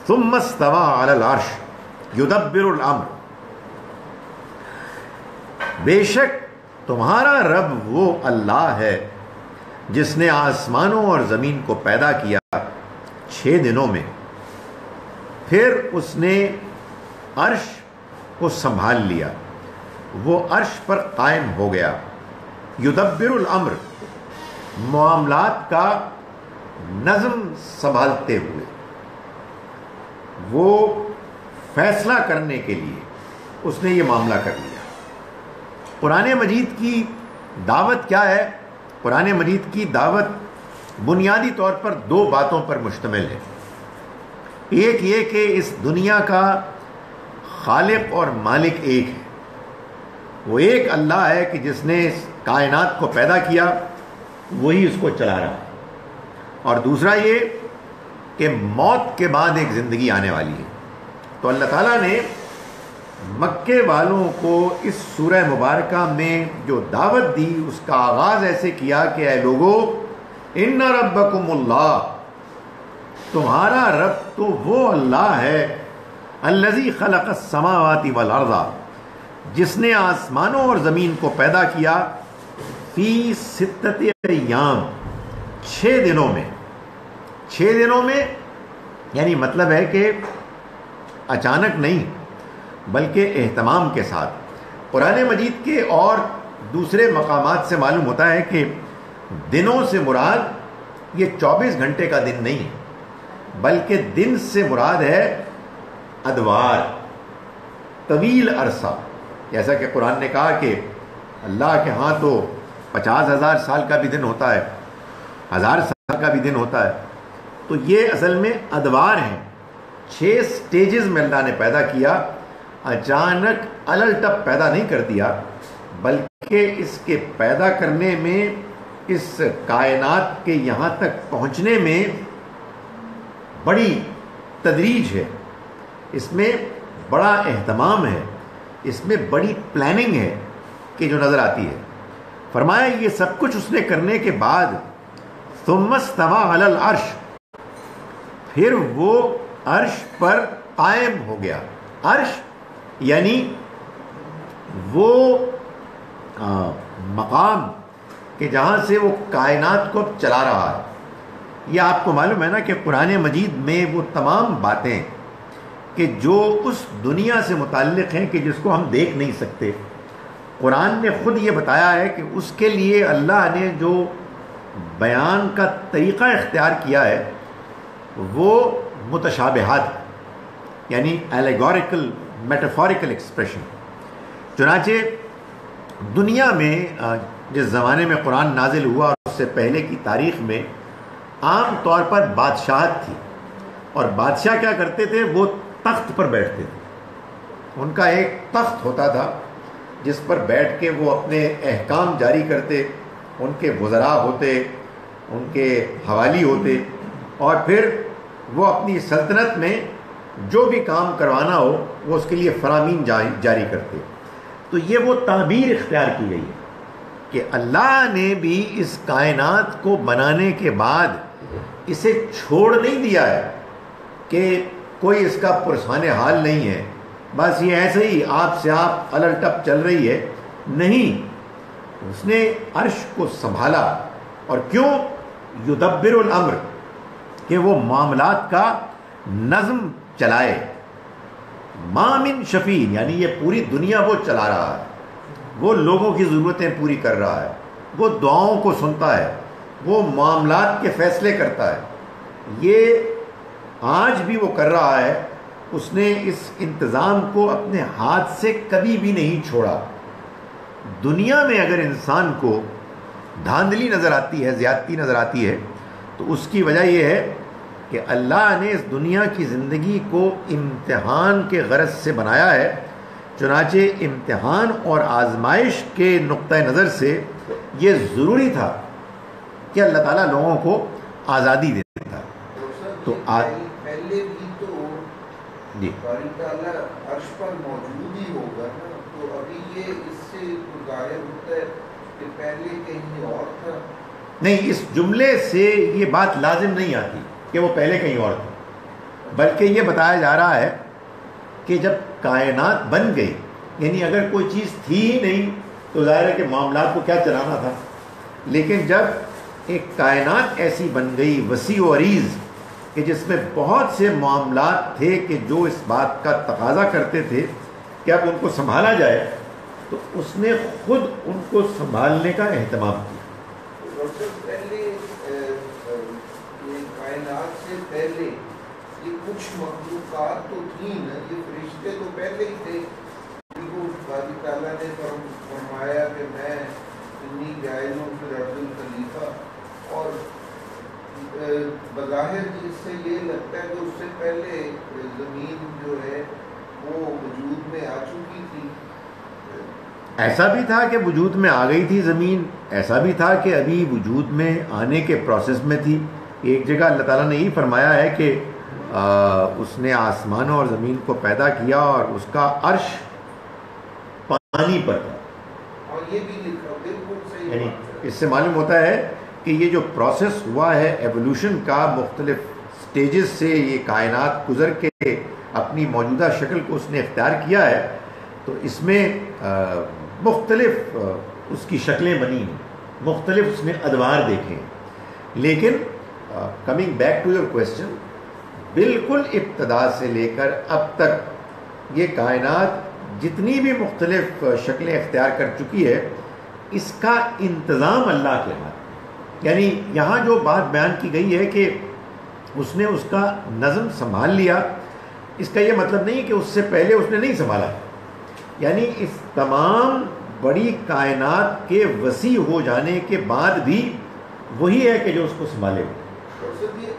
ثم استوى علی العرش یدبر الامر، بے شک تمہارا رب وہ اللہ ہے جس نے آسمانوں اور زمین کو پیدا کیا 6 دنوں میں، پھر اس نے عرش کو سنبھال لیا، وہ عرش پر قائم ہو گیا، یدبر الامر، معاملات کا نظم سنبھالتے ہوئے، وہ فیصلہ کرنے کے لیے اس نے یہ معاملہ کر لیا۔ قرآن مجید کی دعوت کیا ہے؟ قرآن مجید کی دعوت بنیادی طور پر 2 باتوں پر مشتمل ہے۔ ایک یہ کہ اس دنیا کا خالق اور مالک ایک ہے، وہ ایک اللہ ہے کہ جس نے اس کائنات کو پیدا کیا، وہی اس کو چلا رہا ہے، اور دوسرا یہ کہ موت کے بعد ایک زندگی آنے والی ہے۔ تو اللہ تعالیٰ نے مکے والوں کو اس سورہ مبارکہ میں جو دعوت دی اس کا آغاز ایسے کیا کہ اے لوگو ان ربکم اللہ، تمہارا رب تو وہ اللہ ہے الذی خلق السماوات والارض، جس نے آسمانوں اور زمین کو پیدا کیا، فی ستت ایام، 6 دنوں میں یعنی مطلب ہے کہ اچانک نہیں بلکہ اہتمام کے ساتھ. قرآن مجید کے اور دوسرے مقامات سے معلوم ہوتا ہے کہ دنوں سے مراد یہ 24 گھنٹے کا دن نہیں ہے، بلکہ دن سے مراد ہے ادوار، طویل عرصہ. جیسا کہ قرآن نے کہا کہ اللہ کے ہاں تو 50,000 سال کا بھی دن ہوتا ہے، 1000 سال کا بھی دن ہوتا ہے. تو یہ اصل میں ادوار ہیں. 6 سٹیجز میں اللہ نے پیدا کیا، اچانک الل ٹپ پیدا نہیں کر دیا، بلکہ اس کے پیدا کرنے میں، اس کائنات کے یہاں تک پہنچنے میں بڑی تدریج ہے، اس میں بڑا اہتمام ہے، اس میں بڑی پلاننگ ہے کہ جو نظر آتی ہے. فرمایا یہ سب کچھ اس نے کرنے کے بعد ثم استوى علی العرش، پھر وہ عرش پر قائم ہو گیا. عرش یعنی وہ مقام کہ جہاں سے وہ کائنات کو چلا رہا ہے. یہ آپ کو معلوم ہے نا کہ قرآن مجید میں وہ تمام باتیں کہ جو اس دنیا سے متعلق ہیں کہ جس کو ہم دیکھ نہیں سکتے، قرآن نے خود یہ بتایا ہے کہ اس کے لیے اللہ نے جو بیان کا طریقہ اختیار کیا ہے وہ متشابہات یعنی ایلیگوریکل میٹافوریکل ایکسپریشن. چنانچہ دنیا میں جس زمانے میں قرآن نازل ہوا اور اس سے پہلے کی تاریخ میں عام طور پر بادشاہت تھی، اور بادشاہ کیا کرتے تھے، وہ تخت پر بیٹھتے تھے. ان کا ایک تخت ہوتا تھا جس پر بیٹھ کے وہ اپنے احکام جاری کرتے، ان کے وزراء ہوتے، ان کے حوالی ہوتے، اور پھر وہ اپنی سلطنت میں جو بھی کام کروانا ہو وہ اس کے لیے فرامین جاری کرتے. تو یہ وہ تعبیر اختیار کی گئی ہے کہ اللہ نے بھی اس کائنات کو بنانے کے بعد اسے چھوڑ نہیں دیا ہے کہ کوئی اس کا پرسان حال نہیں ہے، بس یہ ایسے ہی آپ سے آپ الل ٹپ چل رہی ہے. نہیں، اس نے عرش کو سنبھالا. اور کیوں؟ یدبر الامر، کہ وہ معاملات کا نظم چلائے. ما من شفیع یعنی یہ پوری دنیا وہ چلا رہا ہے، وہ لوگوں کی ضرورتیں پوری کر رہا ہے، وہ دعاؤں کو سنتا ہے، وہ معاملات کے فیصلے کرتا ہے. یہ آج بھی وہ کر رہا ہے. اس نے اس انتظام کو اپنے ہاتھ سے کبھی بھی نہیں چھوڑا. دنیا میں اگر انسان کو دھاندلی نظر آتی ہے، زیادتی نظر آتی ہے، تو اس کی وجہ یہ ہے کہ اللہ نے اس دنیا کی زندگی کو امتحان کے غرض سے بنایا ہے. چنانچہ امتحان اور آزمائش کے نقطہ نظر سے یہ ضروری تھا کہ اللہ تعالیٰ لوگوں کو آزادی دیتا. تو پہلے بھی تو جی باری تعالیٰ عرش پر موجود ہی ہوگا نا، تو ابھی یہ اس سے ظاہر ہوتا ہے کہ پہلے کہیں اور تھا. نہیں، اس جملے سے یہ بات لازم نہیں آتی کہ وہ پہلے کہیں اور تھا، بلکہ یہ بتایا جا رہا ہے کہ جب کائنات بن گئی، یعنی اگر کوئی چیز تھی ہی نہیں تو ظاہر ہے کہ معاملات کو کیا چلانا تھا. لیکن جب ایک کائنات ایسی بن گئی وسیع و عریض کہ جس میں بہت سے معاملات تھے کہ جو اس بات کا تقاضا کرتے تھے کہ اب ان کو سنبھالا جائے، تو اس نے خود ان کو سنبھالنے کا اہتمام کیا. پہلے یہ کائنات سے پہلے یہ کچھ مخلوقات تو تھیں نا، یہ فرشتے تو پہلے ہی تھے. باری تعالیٰ نے فرمایا کہ میں انی جاعلٌ فی الارض خلیفہ، اور بظاہر جس سے یہ لگتا ہے کہ اس سے پہلے زمین جو ہے وہ وجود میں آ چکی تھی. ایسا بھی تھا کہ وجود میں آ گئی تھی زمین، ایسا بھی تھا کہ ابھی وجود میں آنے کے پروسیس میں تھی. ایک جگہ اللہ تعالیٰ نے یہی فرمایا ہے کہ اس نے آسمانوں اور زمین کو پیدا کیا اور اس کا عرش پانی پر تھا. اور یہ بھی لکھا بالکل صحیح. یعنی اس سے معلوم ہوتا ہے کہ یہ جو پروسیس ہوا ہے ایولیوشن کا، مختلف سٹیجز سے یہ کائنات گزر کے اپنی موجودہ شکل کو اس نے اختیار کیا ہے، تو اس میں مختلف اس کی شکلیں بنی ہیں. مختلف اس نے ادوار دیکھے. لیکن coming back to your question, بالکل ابتدا سے لے کر اب تک یہ کائنات جتنی بھی مختلف شکلیں اختیار کر چکی ہے، اس کا انتظام اللہ کے ہاتھ. یعنی یہاں جو بات بیان کی گئی ہے کہ اس نے اس کا نظم سنبھال لیا، اس کا یہ مطلب نہیں کہ اس سے پہلے اس نے نہیں سنبھالا. یعنی اس تمام بڑی کائنات کے وسیع ہو جانے کے بعد بھی وہی ہے کہ جو اس کو سنبھالے.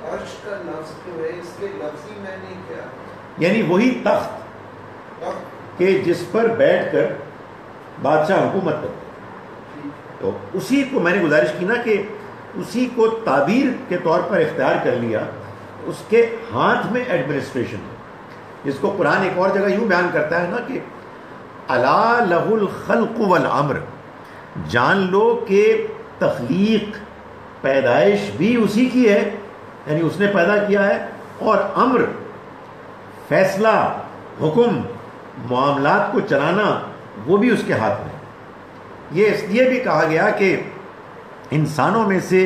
عرش کا لفظ جو ہے اس کے لفظی معنی کیا؟ یعنی وہی تخت کہ جس پر بیٹھ کر بادشاہ حکومت کرتے. تو اسی کو میں نے گزارش کی نا کہ اسی کو تعبیر کے طور پر اختیار کر لیا. اس کے ہاتھ میں ایڈمنسٹریشن ہے، جس کو قرآن ایک اور جگہ یوں بیان کرتا ہے نا کہ الا لہ الخلق والامر، جان لو کہ تخلیق، پیدائش بھی اسی کی ہے، یعنی اس نے پیدا کیا ہے، اور امر، فیصلہ، حکم، معاملات کو چلانا وہ بھی اس کے ہاتھ میں. یہ اس لیے بھی کہا گیا کہ انسانوں میں سے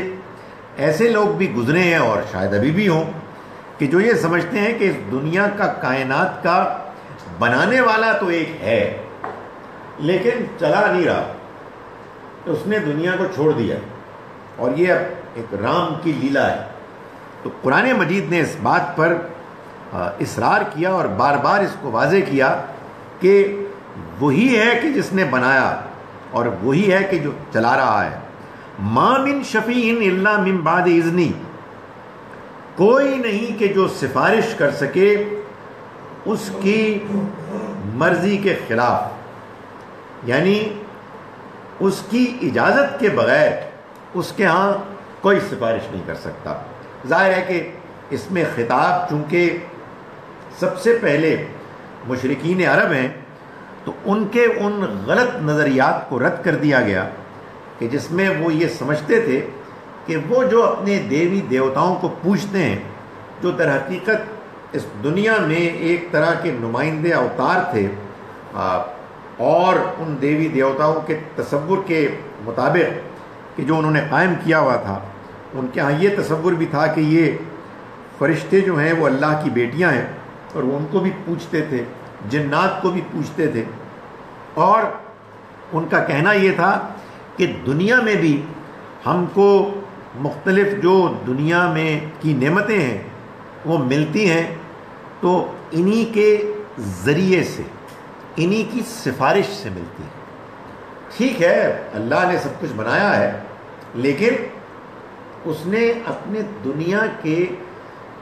ایسے لوگ بھی گزرے ہیں اور شاید ابھی بھی ہوں کہ جو یہ سمجھتے ہیں کہ اس دنیا کا، کائنات کا بنانے والا تو ایک ہے لیکن چلا نہیں رہا، اس نے دنیا کو چھوڑ دیا اور یہ اب ایک رام کی لیلا ہے. تو قرآن مجید نے اس بات پر اصرار کیا اور بار بار اس کو واضح کیا کہ وہی ہے کہ جس نے بنایا اور وہی ہے کہ جو چلا رہا ہے. ما من شفیع الا من بعد اذنی، کوئی نہیں کہ جو سفارش کر سکے اس کی مرضی کے خلاف، یعنی اس کی اجازت کے بغیر اس کے ہاں کوئی سفارش نہیں کر سکتا. ظاہر ہے کہ اس میں خطاب چونکہ سب سے پہلے مشرکین عرب ہیں تو ان کے ان غلط نظریات کو رد کر دیا گیا کہ جس میں وہ یہ سمجھتے تھے کہ وہ جو اپنے دیوی دیوتاؤں کو پوجتے ہیں، جو در حقیقت اس دنیا میں ایک طرح کے نمائندے اوتار تھے، اور ان دیوی دیوتاؤں کے تصور کے مطابق کہ جو انہوں نے قائم کیا ہوا تھا، ان کے ہاں یہ تصور بھی تھا کہ یہ فرشتے جو ہیں وہ اللہ کی بیٹیاں ہیں، اور وہ ان کو بھی پوجتے تھے، جنات کو بھی پوجتے تھے. اور ان کا کہنا یہ تھا کہ دنیا میں بھی ہم کو مختلف جو دنیا میں کی نعمتیں ہیں وہ ملتی ہیں تو انہی کے ذریعے سے، انہی کی سفارش سے ملتی ہیں. ٹھیک ہے اللہ نے سب کچھ بنایا ہے، لیکن اس نے اپنے دنیا کے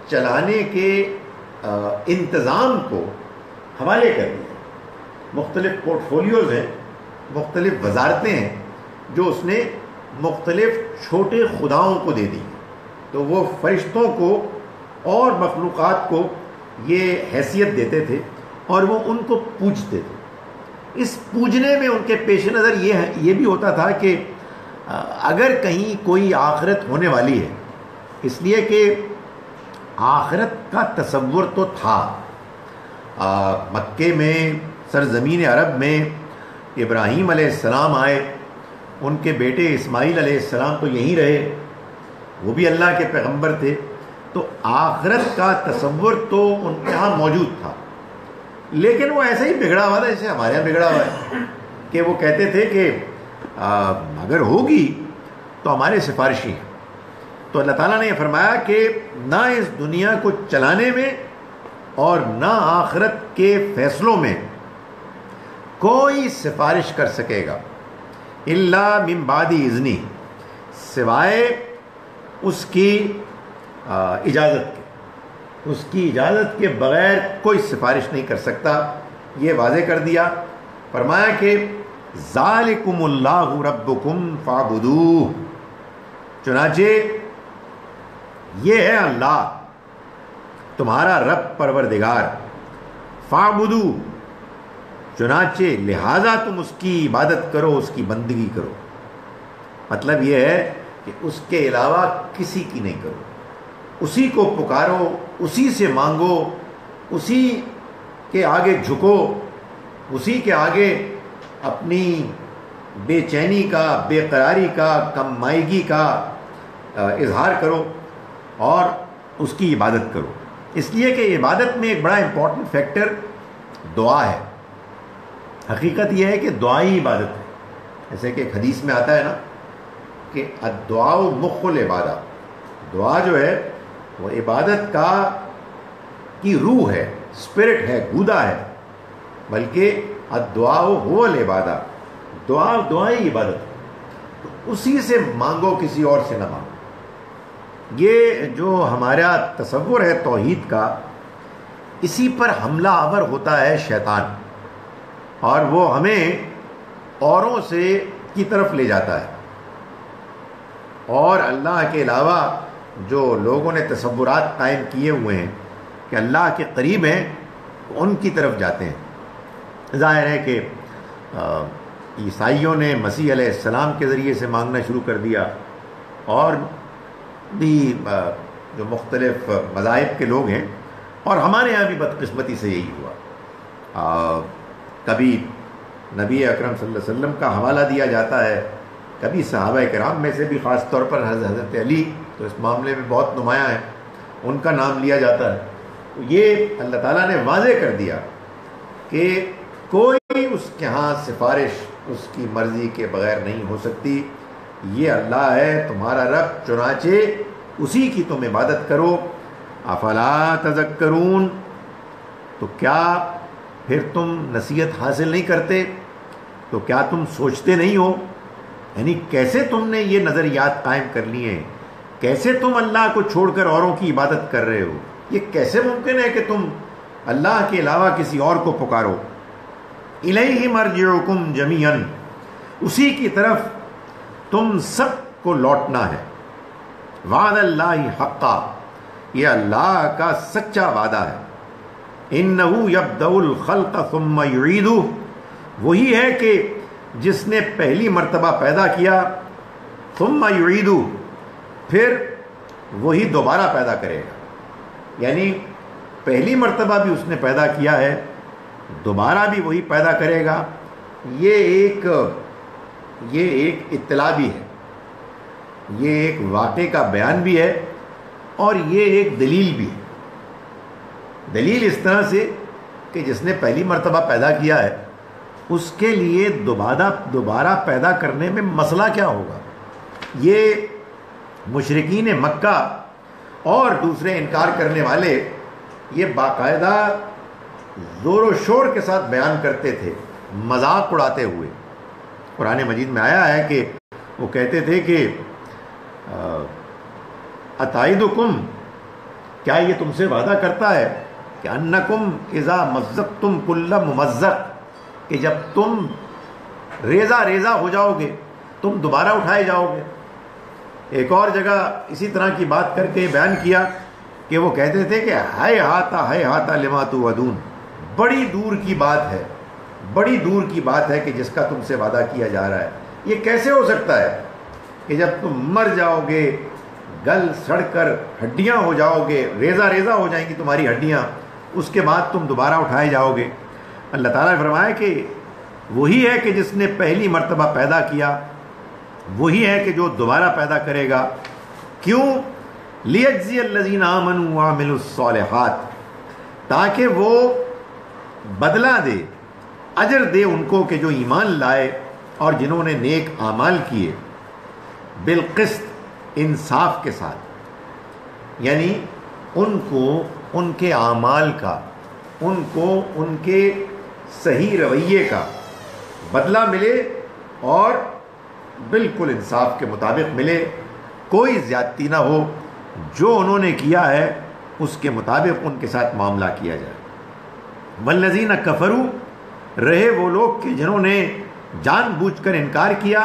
چلانے کے انتظام کو حوالے کر دیا. مختلف پورٹ فولیوز ہیں، مختلف وزارتیں ہیں جو اس نے مختلف چھوٹے خداؤں کو دے دی. تو وہ فرشتوں کو اور مخلوقات کو یہ حیثیت دیتے تھے اور وہ ان کو پوجتے تھے. اس پوجنے میں ان کے پیش نظر یہ بھی ہوتا تھا کہ اگر کہیں کوئی آخرت ہونے والی ہے، اس لیے کہ آخرت کا تصور تو تھا. مکے میں، سرزمین عرب میں ابراہیم علیہ السلام آئے، ان کے بیٹے اسماعیل علیہ السلام تو یہیں رہے، وہ بھی اللہ کے پیغمبر تھے. تو آخرت کا تصور تو ان کے ہاں موجود تھا، لیکن وہ ایسا ہی بگڑا ہوا تھا جیسے ہمارے یہاں بگڑا ہوا ہے کہ وہ کہتے تھے کہ اگر ہوگی تو ہمارے سفارشی ہیں. تو اللہ تعالیٰ نے یہ فرمایا کہ نہ اس دنیا کو چلانے میں اور نہ آخرت کے فیصلوں میں کوئی سفارش کر سکے گا الا من بعد اذنی، سوائے اس کی اجازت کے. اس کی اجازت کے بغیر کوئی سفارش نہیں کر سکتا. یہ واضح کر دیا. فرمایا کہ ذالکم اللہ ربکم فاعبدوہ، چنانچہ یہ ہے اللہ تمہارا رب پروردگار، فاعبدوہ، چنانچہ لہذا تم اس کی عبادت کرو، اس کی بندگی کرو. مطلب یہ ہے کہ اس کے علاوہ کسی کی نہیں کرو، اسی کو پکارو، اسی سے مانگو، اسی کے آگے جھکو، اسی کے آگے اپنی بے چینی کا، بے قراری کا، کم مائگی کا اظہار کرو اور اس کی عبادت کرو، اس لیے کہ عبادت میں ایک بڑا امپورٹنٹ فیکٹر دعا ہے۔ حقیقت یہ ہے کہ دعا ہی عبادت ہے، جیسے کہ ایک حدیث میں آتا ہے نا کہ الدعاء مخ العبادہ، دعا جو ہے وہ عبادت کی روح ہے، اسپرٹ ہے، گودا ہے، بلکہ الدعاء هو العبادہ، دعا ہی عبادت ہے، تو اسی سے مانگو، کسی اور سے نہ مانگو۔ یہ جو ہمارا تصور ہے توحید کا، اسی پر حملہ آور ہوتا ہے شیطان، اور وہ ہمیں اوروں سے کی طرف لے جاتا ہے، اور اللہ کے علاوہ جو لوگوں نے تصورات قائم کیے ہوئے ہیں کہ اللہ کے قریب ہیں، ان کی طرف جاتے ہیں۔ ظاہر ہے کہ عیسائیوں نے مسیح علیہ السلام کے ذریعے سے مانگنا شروع کر دیا، اور بھی جو مختلف مذاہب کے لوگ ہیں، اور ہمارے یہاں بھی بدقسمتی سے یہی ہوا، کبھی نبی اکرم صلی اللہ علیہ وسلم کا حوالہ دیا جاتا ہے، کبھی صحابہ کرام میں سے بھی، خاص طور پر حضرت علی تو اس معاملے میں بہت نمایاں ہیں، ان کا نام لیا جاتا ہے۔ یہ اللہ تعالیٰ نے واضح کر دیا کہ کوئی اس کے ہاں سفارش اس کی مرضی کے بغیر نہیں ہو سکتی، یہ اللہ ہے تمہارا رب، چنانچہ اسی کی تم عبادت کرو۔ افلا تذکرون، تو کیا پھر تم نصیحت حاصل نہیں کرتے؟ تو کیا تم سوچتے نہیں ہو؟ یعنی کیسے تم نے یہ نظریات قائم کر لیے ہیں، کیسے تم اللہ کو چھوڑ کر اوروں کی عبادت کر رہے ہو؟ یہ کیسے ممکن ہے کہ تم اللہ کے علاوہ کسی اور کو پکارو؟ الیہ مرجعکم جمیعا، اسی کی طرف تم سب کو لوٹنا ہے۔ وعد اللہ حقا، یہ اللہ کا سچا وعدہ ہے۔ انہ یبدأ الخلق ثم یعیدہ، وہی ہے کہ جس نے پہلی مرتبہ پیدا کیا، ثم یعیدہ، پھر وہی دوبارہ پیدا کرے گا، یعنی پہلی مرتبہ بھی اس نے پیدا کیا ہے، دوبارہ بھی وہی پیدا کرے گا۔ یہ ایک اطلاع بھی ہے، یہ ایک واقعے کا بیان بھی ہے، اور یہ ایک دلیل بھی ہے۔ دلیل اس طرح سے کہ جس نے پہلی مرتبہ پیدا کیا ہے، اس کے لیے دوبارہ پیدا کرنے میں مسئلہ کیا ہوگا؟ یہ مشرکین مکہ اور دوسرے انکار کرنے والے یہ باقاعدہ زور و شور کے ساتھ بیان کرتے تھے، مذاق اڑاتے ہوئے۔ قرآن مجید میں آیا ہے کہ وہ کہتے تھے کہ اتعیدکم، کیا یہ تم سے وعدہ کرتا ہے کہ انکم اذا مزقتم کل ممزق، کہ جب تم ریزہ ریزہ ہو جاؤ گے تم دوبارہ اٹھائے جاؤ گے۔ ایک اور جگہ اسی طرح کی بات کر کے بیان کیا کہ وہ کہتے تھے کہ ہے ہاتھا لما توعدون، بڑی دور کی بات ہے، بڑی دور کی بات ہے کہ جس کا تم سے وعدہ کیا جا رہا ہے۔ یہ کیسے ہو سکتا ہے کہ جب تم مر جاؤ گے، گل سڑ کر ہڈیاں ہو جاؤ گے، ریزہ ریزہ ہو جائیں گی تمہاری ہڈیاں، اس کے بعد تم دوبارہ اٹھائے جاؤ گے؟ اللہ تعالیٰ نے فرمایا کہ وہی ہے کہ جس نے پہلی مرتبہ پیدا کیا، وہی ہے کہ جو دوبارہ پیدا کرے گا۔ کیوں؟ لیجزی الذین آمنوا وعملوا الصالحات، تاکہ وہ بدلہ دے، اجر دے ان کو کہ جو ایمان لائے اور جنہوں نے نیک اعمال کیے، بالقسط، انصاف کے ساتھ، یعنی ان کو ان کے اعمال کا، ان کو ان کے صحیح رویے کا بدلہ ملے، اور بالکل انصاف کے مطابق ملے، کوئی زیادتی نہ ہو، جو انہوں نے کیا ہے اس کے مطابق ان کے ساتھ معاملہ کیا جائے۔ والذین کفروا، رہے وہ لوگ کہ جنہوں نے جان بوجھ کر انکار کیا،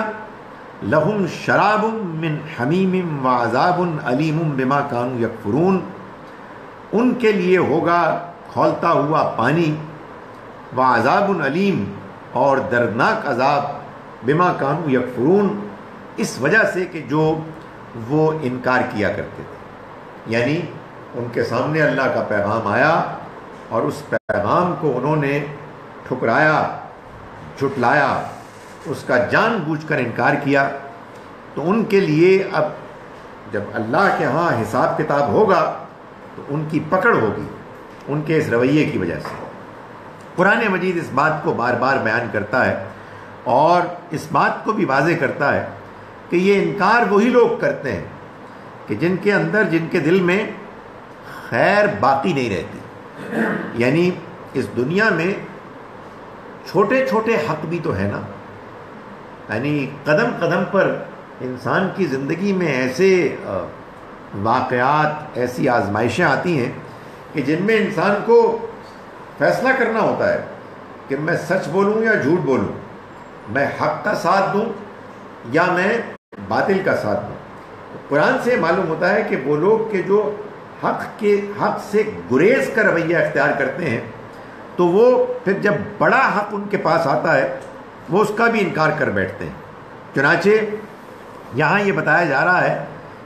لہم شراب من حمیم وعذاب علیم بما کانوا یکفرون، ان کے لیے ہوگا کھولتا ہوا پانی، وعذاب علیم، اور دردناک عذاب، بما کانوا یکفرون، اس وجہ سے کہ جو وہ انکار کیا کرتے تھے، یعنی ان کے سامنے اللہ کا پیغام آیا اور اس پیغام کو انہوں نے ٹھکرایا، جھٹلایا، اس کا جان بوجھ کر انکار کیا، تو ان کے لیے اب جب اللہ کے ہاں حساب کتاب ہوگا تو ان کی پکڑ ہوگی ان کے اس رویے کی وجہ سے۔ قرآن مجید اس بات کو بار بار بیان کرتا ہے اور اس بات کو بھی واضح کرتا ہے کہ یہ انکار وہی لوگ کرتے ہیں کہ جن کے اندر، جن کے دل میں خیر باقی نہیں رہتی۔ یعنی اس دنیا میں چھوٹے چھوٹے حق بھی تو ہے نا، یعنی قدم قدم پر انسان کی زندگی میں ایسے واقعات، ایسی آزمائشیں آتی ہیں کہ جن میں انسان کو فیصلہ کرنا ہوتا ہے کہ میں سچ بولوں یا جھوٹ بولوں، میں حق کا ساتھ دوں یا میں باطل کا ساتھ دوں۔ قرآن سے معلوم ہوتا ہے کہ وہ لوگ کہ جو حق سے گریز کا رویہ اختیار کرتے ہیں تو وہ پھر جب بڑا حق ان کے پاس آتا ہے وہ اس کا بھی انکار کر بیٹھتے ہیں۔ چنانچہ یہاں یہ بتایا جا رہا ہے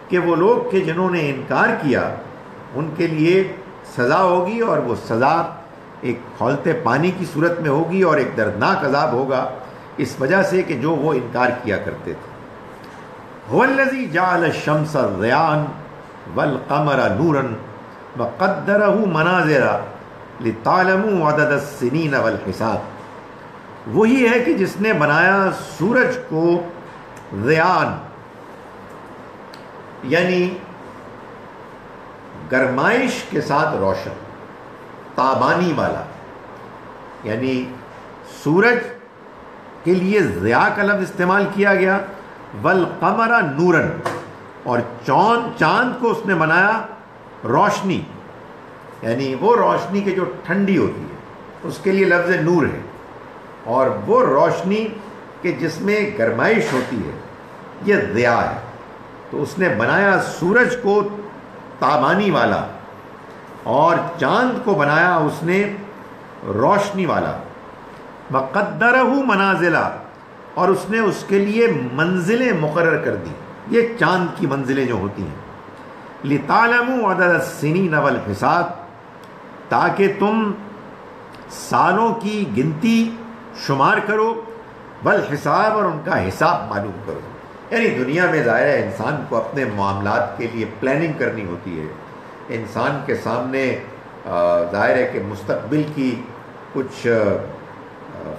کہ وہ لوگ کہ جنہوں نے انکار کیا ان کے لیے سزا ہوگی، اور وہ سزا ایک کھولتے پانی کی صورت میں ہوگی اور ایک دردناک عذاب ہوگا، اس وجہ سے کہ جو وہ انکار کیا کرتے تھے۔ هو الذی جعل الشمس ضیاء والقمر نورا وقدره منازل لتعلموا عدد السنین والحساب، وہی ہے کہ جس نے بنایا سورج کو ضیاء، یعنی گرمائش کے ساتھ روشن، تابانی والا، یعنی سورج کے لیے ضیاء کا لفظ استعمال کیا گیا، والقمر نورن، اور چاند کو اس نے بنایا روشنی، یعنی وہ روشنی کے جو ٹھنڈی ہوتی ہے اس کے لیے لفظ نور ہے، اور وہ روشنی کہ جس میں گرمائش ہوتی ہے یہ ضیاء ہے۔ تو اس نے بنایا سورج کو تابانی والا اور چاند کو بنایا اس نے روشنی والا، وقدرہ منازلہ، اور اس نے اس کے لیے منزلیں مقرر کر دی، یہ چاند کی منزلیں جو ہوتی ہیں، لِتَعْلَمُوا عَدَدَ السِّنِينَ وَالْحِسَابِ، تاکہ تم سالوں کی گنتی شمار کرو، والحساب، اور ان کا حساب معلوم کرو۔ یعنی دنیا میں ظاہر ہے انسان کو اپنے معاملات کے لیے پلاننگ کرنی ہوتی ہے، انسان کے سامنے ظاہر ہے کہ مستقبل کی کچھ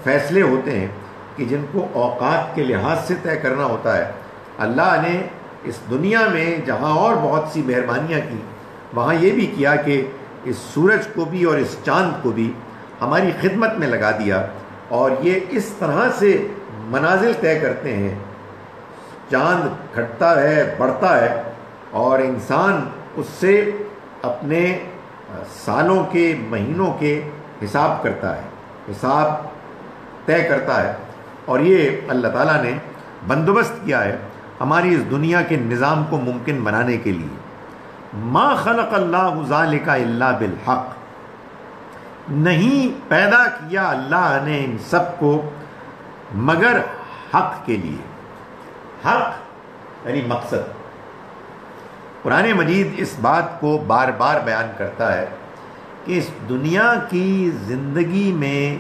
فیصلے ہوتے ہیں کہ جن کو اوقات کے لحاظ سے طے کرنا ہوتا ہے۔ اللہ نے اس دنیا میں جہاں اور بہت سی مہربانیاں کی، وہاں یہ بھی کیا کہ اس سورج کو بھی اور اس چاند کو بھی ہماری خدمت میں لگا دیا، اور یہ اس طرح سے منازل طے کرتے ہیں، چاند گھٹتا ہے، بڑھتا ہے، اور انسان اس سے اپنے سالوں کے، مہینوں کے حساب کرتا ہے، حساب طے کرتا ہے، اور یہ اللہ تعالیٰ نے بندوبست کیا ہے ہماری اس دنیا کے نظام کو ممکن بنانے کے لیے۔ ما خلق اللہ ذالک الا بالحق، نہیں پیدا کیا اللہ نے ان سب کو مگر حق کے لیے۔ حق یعنی مقصد۔ قرآن مجید اس بات کو بار بار بیان کرتا ہے کہ اس دنیا کی زندگی میں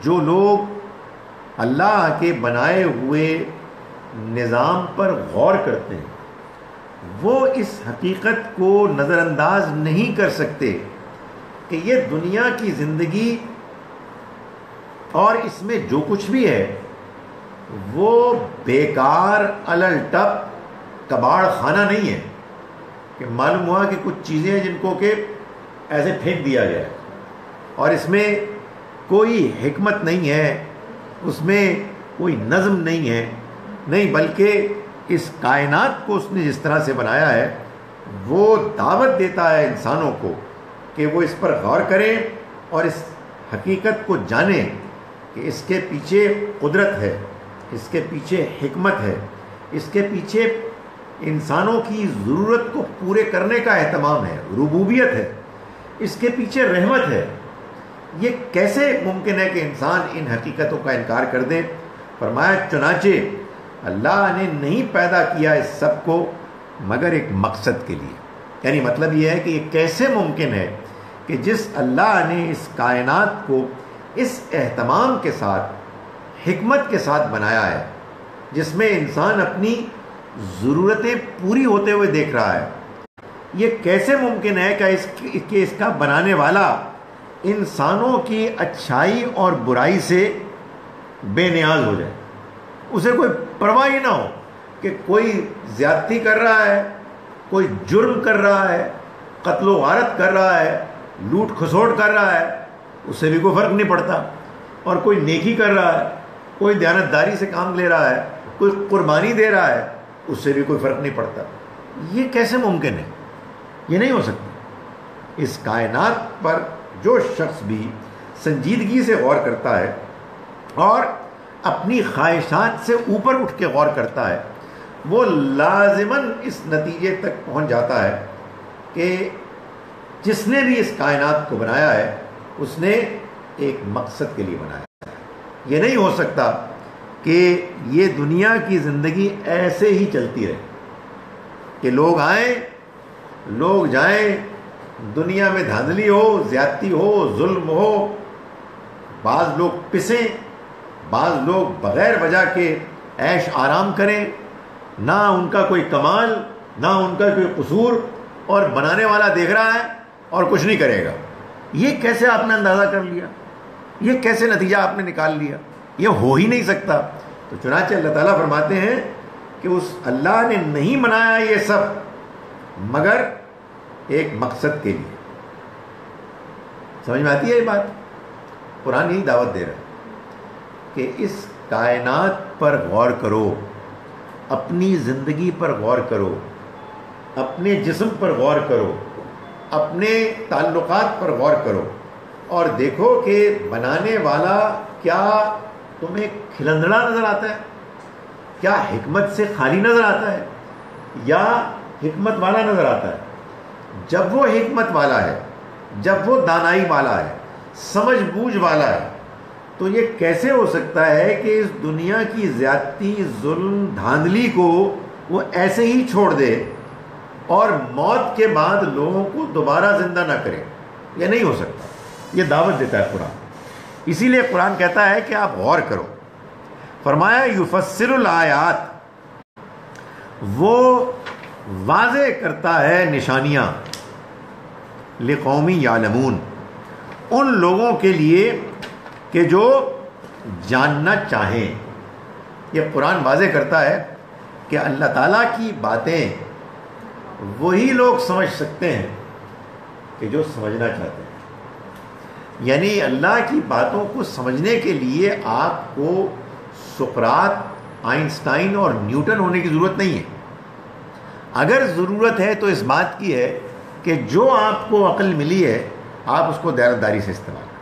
جو لوگ اللہ کے بنائے ہوئے نظام پر غور کرتے ہیں وہ اس حقیقت کو نظر انداز نہیں کر سکتے کہ یہ دنیا کی زندگی اور اس میں جو کچھ بھی ہے وہ بیکار الل ٹپ کباڑ خانہ نہیں ہے، کہ معلوم ہوا کہ کچھ چیزیں ہیں جن کو کہ ایسے پھینک دیا گیا ہے اور اس میں کوئی حکمت نہیں ہے، اس میں کوئی نظم نہیں ہے، نہیں، بلکہ اس کائنات کو اس نے جس طرح سے بنایا ہے وہ دعوت دیتا ہے انسانوں کو کہ وہ اس پر غور کریں اور اس حقیقت کو جانیں کہ اس کے پیچھے قدرت ہے، اس کے پیچھے حکمت ہے، اس کے پیچھے انسانوں کی ضرورت کو پورے کرنے کا اہتمام ہے، ربوبیت ہے، اس کے پیچھے رحمت ہے۔ یہ کیسے ممکن ہے کہ انسان ان حقیقتوں کا انکار کر دے؟ فرمایا چنانچہ اللہ نے نہیں پیدا کیا اس سب کو مگر ایک مقصد کے لیے، یعنی مطلب یہ ہے کہ یہ کیسے ممکن ہے کہ جس اللہ نے اس کائنات کو اس اہتمام کے ساتھ، حکمت کے ساتھ بنایا ہے، جس میں انسان اپنی ضرورتیں پوری ہوتے ہوئے دیکھ رہا ہے، یہ کیسے ممکن ہے کہ اس کا بنانے والا انسانوں کی اچھائی اور برائی سے بے نیاز ہو جائے، اسے کوئی پرواہ ہی نہ ہو کہ کوئی زیادتی کر رہا ہے، کوئی جرم کر رہا ہے، قتل و غارت کر رہا ہے، لوٹ کھسوٹ کر رہا ہے، اس سے بھی کوئی فرق نہیں پڑتا، اور کوئی نیکی کر رہا ہے، کوئی دیانتداری سے کام لے رہا ہے، کوئی قربانی دے رہا ہے، اس سے بھی کوئی فرق نہیں پڑتا۔ یہ کیسے ممکن ہے؟ یہ نہیں ہو سکتا۔ اس کائنات پر جو شخص بھی سنجیدگی سے غور کرتا ہے اور اپنی خواہشات سے اوپر اٹھ کے غور کرتا ہے، وہ لازماً اس نتیجے تک پہنچ جاتا ہے کہ جس نے بھی اس کائنات کو بنایا ہے اس نے ایک مقصد کے لیے بنایا ہے۔ یہ نہیں ہو سکتا کہ یہ دنیا کی زندگی ایسے ہی چلتی رہے کہ لوگ آئیں لوگ جائیں، دنیا میں دھاندلی ہو، زیادتی ہو، ظلم ہو، بعض لوگ پسیں، بعض لوگ بغیر وجہ کے عیش آرام کریں، نہ ان کا کوئی کمال نہ ان کا کوئی قصور، اور بنانے والا دیکھ رہا ہے اور کچھ نہیں کرے گا۔ یہ کیسے آپ نے اندازہ کر لیا؟ یہ کیسے نتیجہ آپ نے نکال لیا؟ یہ ہو ہی نہیں سکتا۔ تو چنانچہ اللہ تعالیٰ فرماتے ہیں کہ اس اللہ نے نہیں بنایا یہ سب مگر ایک مقصد کے لیے۔ سمجھ میں آتی ہے یہ بات؟ قرآن یہی دعوت دے رہا ہے کہ اس کائنات پر غور کرو، اپنی زندگی پر غور کرو، اپنے جسم پر غور کرو، اپنے تعلقات پر غور کرو، اور دیکھو کہ بنانے والا کیا تمہیں کھلندڑا نظر آتا ہے، کیا حکمت سے خالی نظر آتا ہے، یا حکمت والا نظر آتا ہے؟ جب وہ حکمت والا ہے، جب وہ دانائی والا ہے، سمجھ بوجھ والا ہے، تو یہ کیسے ہو سکتا ہے کہ اس دنیا کی زیادتی، ظلم، دھاندلی کو وہ ایسے ہی چھوڑ دے اور موت کے بعد لوگوں کو دوبارہ زندہ نہ کرے؟ یہ نہیں ہو سکتا۔ یہ دعوت دیتا ہے قرآن۔ اسی لیے قرآن کہتا ہے کہ آپ غور کرو۔ فرمایا یفسر الآیات، وہ واضح کرتا ہے نشانیاں، لقوم یعلمون، ان لوگوں کے لیے کہ جو جاننا چاہیں۔ یہ قرآن واضح کرتا ہے کہ اللہ تعالیٰ کی باتیں وہی لوگ سمجھ سکتے ہیں کہ جو سمجھنا چاہتے ہیں۔ یعنی اللہ کی باتوں کو سمجھنے کے لیے آپ کو سقراط، آئنسٹائن اور نیوٹن ہونے کی ضرورت نہیں ہے۔ اگر ضرورت ہے تو اس بات کی ہے کہ جو آپ کو عقل ملی ہے آپ اس کو دیانتداری سے استعمال کریں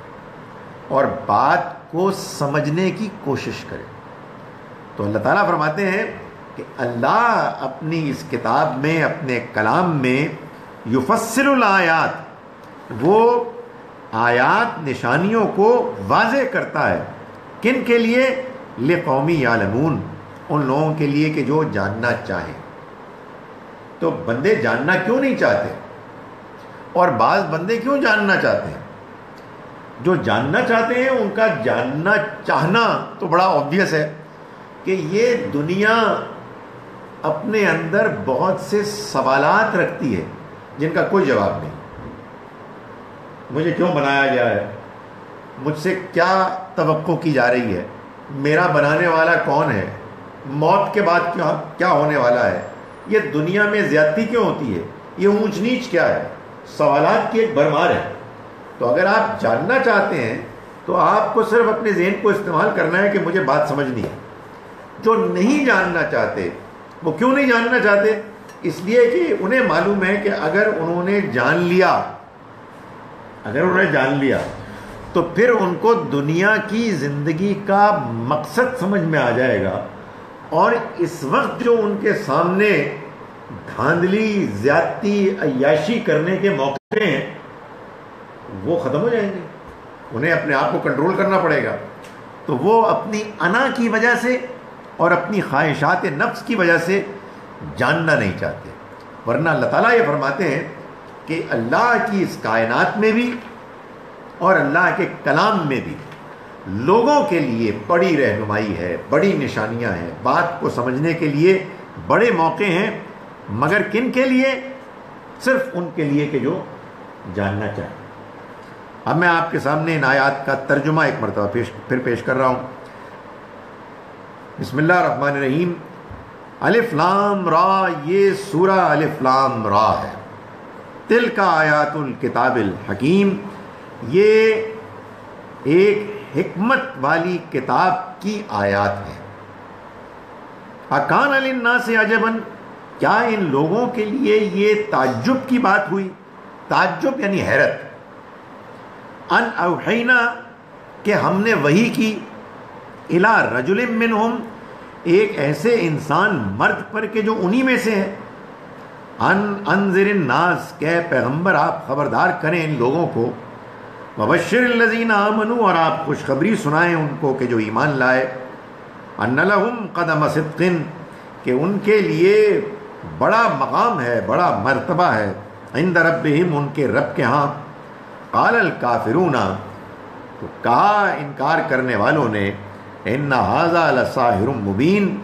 اور بات کو سمجھنے کی کوشش کریں۔ تو اللہ تعالیٰ فرماتے ہیں کہ اللہ اپنی اس کتاب میں، اپنے کلام میں یفسر الآیات، وہ آیات، نشانیوں کو واضح کرتا ہے۔ کن کے لیے؟ لقوم یعلمون، ان لوگوں کے لیے کہ جو جاننا چاہیں۔ تو بندے جاننا کیوں نہیں چاہتے؟ اور بعض بندے کیوں جاننا چاہتے ہیں؟ جو جاننا چاہتے ہیں ان کا جاننا چاہنا تو بڑا obvious ہے کہ یہ دنیا اپنے اندر بہت سے سوالات رکھتی ہے جن کا کوئی جواب نہیں۔ مجھے کیوں بنایا گیا ہے؟ مجھ سے کیا توقع کی جا رہی ہے؟ میرا بنانے والا کون ہے؟ موت کے بعد کیا ہونے والا ہے؟ یہ دنیا میں زیادتی کیوں ہوتی ہے؟ یہ اونچ نیچ کیا ہے؟ سوالات کی ایک بھرمار ہے۔ تو اگر آپ جاننا چاہتے ہیں تو آپ کو صرف اپنے ذہن کو استعمال کرنا ہے کہ مجھے بات سمجھنی ہے۔ جو نہیں جاننا چاہتے وہ کیوں نہیں جاننا چاہتے؟ اس لیے کہ انہیں معلوم ہے کہ اگر انہوں نے جان لیا تو پھر ان کو دنیا کی زندگی کا مقصد سمجھ میں آ جائے گا، اور اس وقت جو ان کے سامنے دھاندلی، زیادتی، عیاشی کرنے کے موقع ہیں وہ ختم ہو جائیں گے۔ انہیں اپنے آپ کو کنٹرول کرنا پڑے گا۔ تو وہ اپنی انا کی وجہ سے اور اپنی خواہشات نفس کی وجہ سے جاننا نہیں چاہتے۔ ورنہ اللہ تعالیٰ یہ فرماتے ہیں کہ اللہ کی اس کائنات میں بھی اور اللہ کے کلام میں بھی لوگوں کے لیے بڑی رہنمائی ہے، بڑی نشانیاں ہیں، بات کو سمجھنے کے لیے بڑے موقع ہیں، مگر کن کے لیے؟ صرف ان کے لیے کہ جو جاننا چاہیں۔ اب میں آپ کے سامنے ان آیات کا ترجمہ ایک مرتبہ پھر پیش کر رہا ہوں۔ بسم اللہ الرحمن الرحیم۔ الف لام را، یہ سورہ الف لام را ہے۔ تلک آیات الکتاب الحکیم، یہ ایک حکمت والی کتاب کی آیات ہے۔ اکان للناس عجبا، کیا ان لوگوں کے لیے یہ تعجب کی بات ہوئی؟ تعجب یعنی حیرت۔ ان اوحینا، کہ ہم نے وحی کی، الی رجل منہم، ایک ایسے انسان مرد پر کہ جو انہی میں سے ہے، ان انذر الناس، کہ پیغمبر آپ خبردار کریں ان لوگوں کو، وبشر الذین آمنوا، اور آپ خوشخبری سنائیں ان کو کہ جو ایمان لائے، ان لہم قدم صدق، کہ ان کے لیے بڑا مقام ہے، بڑا مرتبہ ہے، عند ربہم، ان کے رب کے ہاں۔ قال الکافرون، تو کہا انکار کرنے والوں نے، ان ھذا لساحر مبین،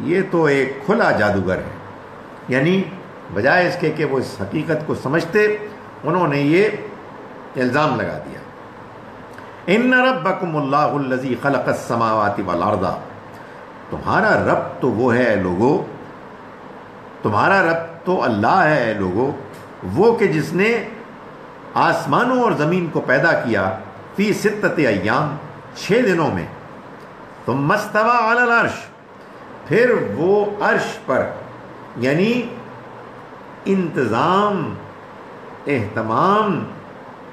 یہ تو ایک کھلا جادوگر ہے، یعنی بجائے اس کے کہ وہ اس حقیقت کو سمجھتے، انہوں نے یہ الزام لگا دیا۔ ان ربکم اللہ الذی خلق السماوات والارض، تمہارا رب تو وہ ہے لوگو، تمہارا رب تو اللہ ہے لوگو، وہ کہ جس نے آسمانوں اور زمین کو پیدا کیا، فی ستۃ ایام، 6 دنوں میں، ثم استوی علی العرش، پھر وہ عرش پر، یعنی انتظام اہتمام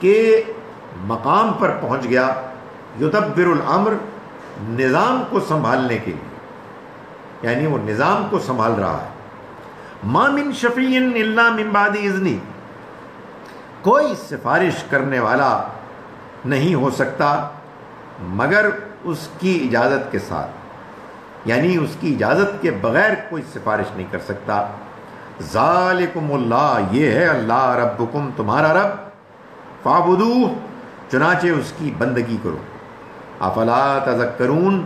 کے مقام پر پہنچ گیا، یدبر الامر، نظام کو سنبھالنے کے لیے، یعنی وہ نظام کو سنبھال رہا ہے۔ ما من شفیع الا من بعد اذنی، کوئی سفارش کرنے والا نہیں ہو سکتا مگر اس کی اجازت کے ساتھ، یعنی اس کی اجازت کے بغیر کوئی سفارش نہیں کر سکتا۔ ذالکم اللہ، یہ ہے اللہ ربکم، تمہارا رب، فاعبدوہ، چنانچہ اس کی بندگی کرو۔ افلا تذکرون،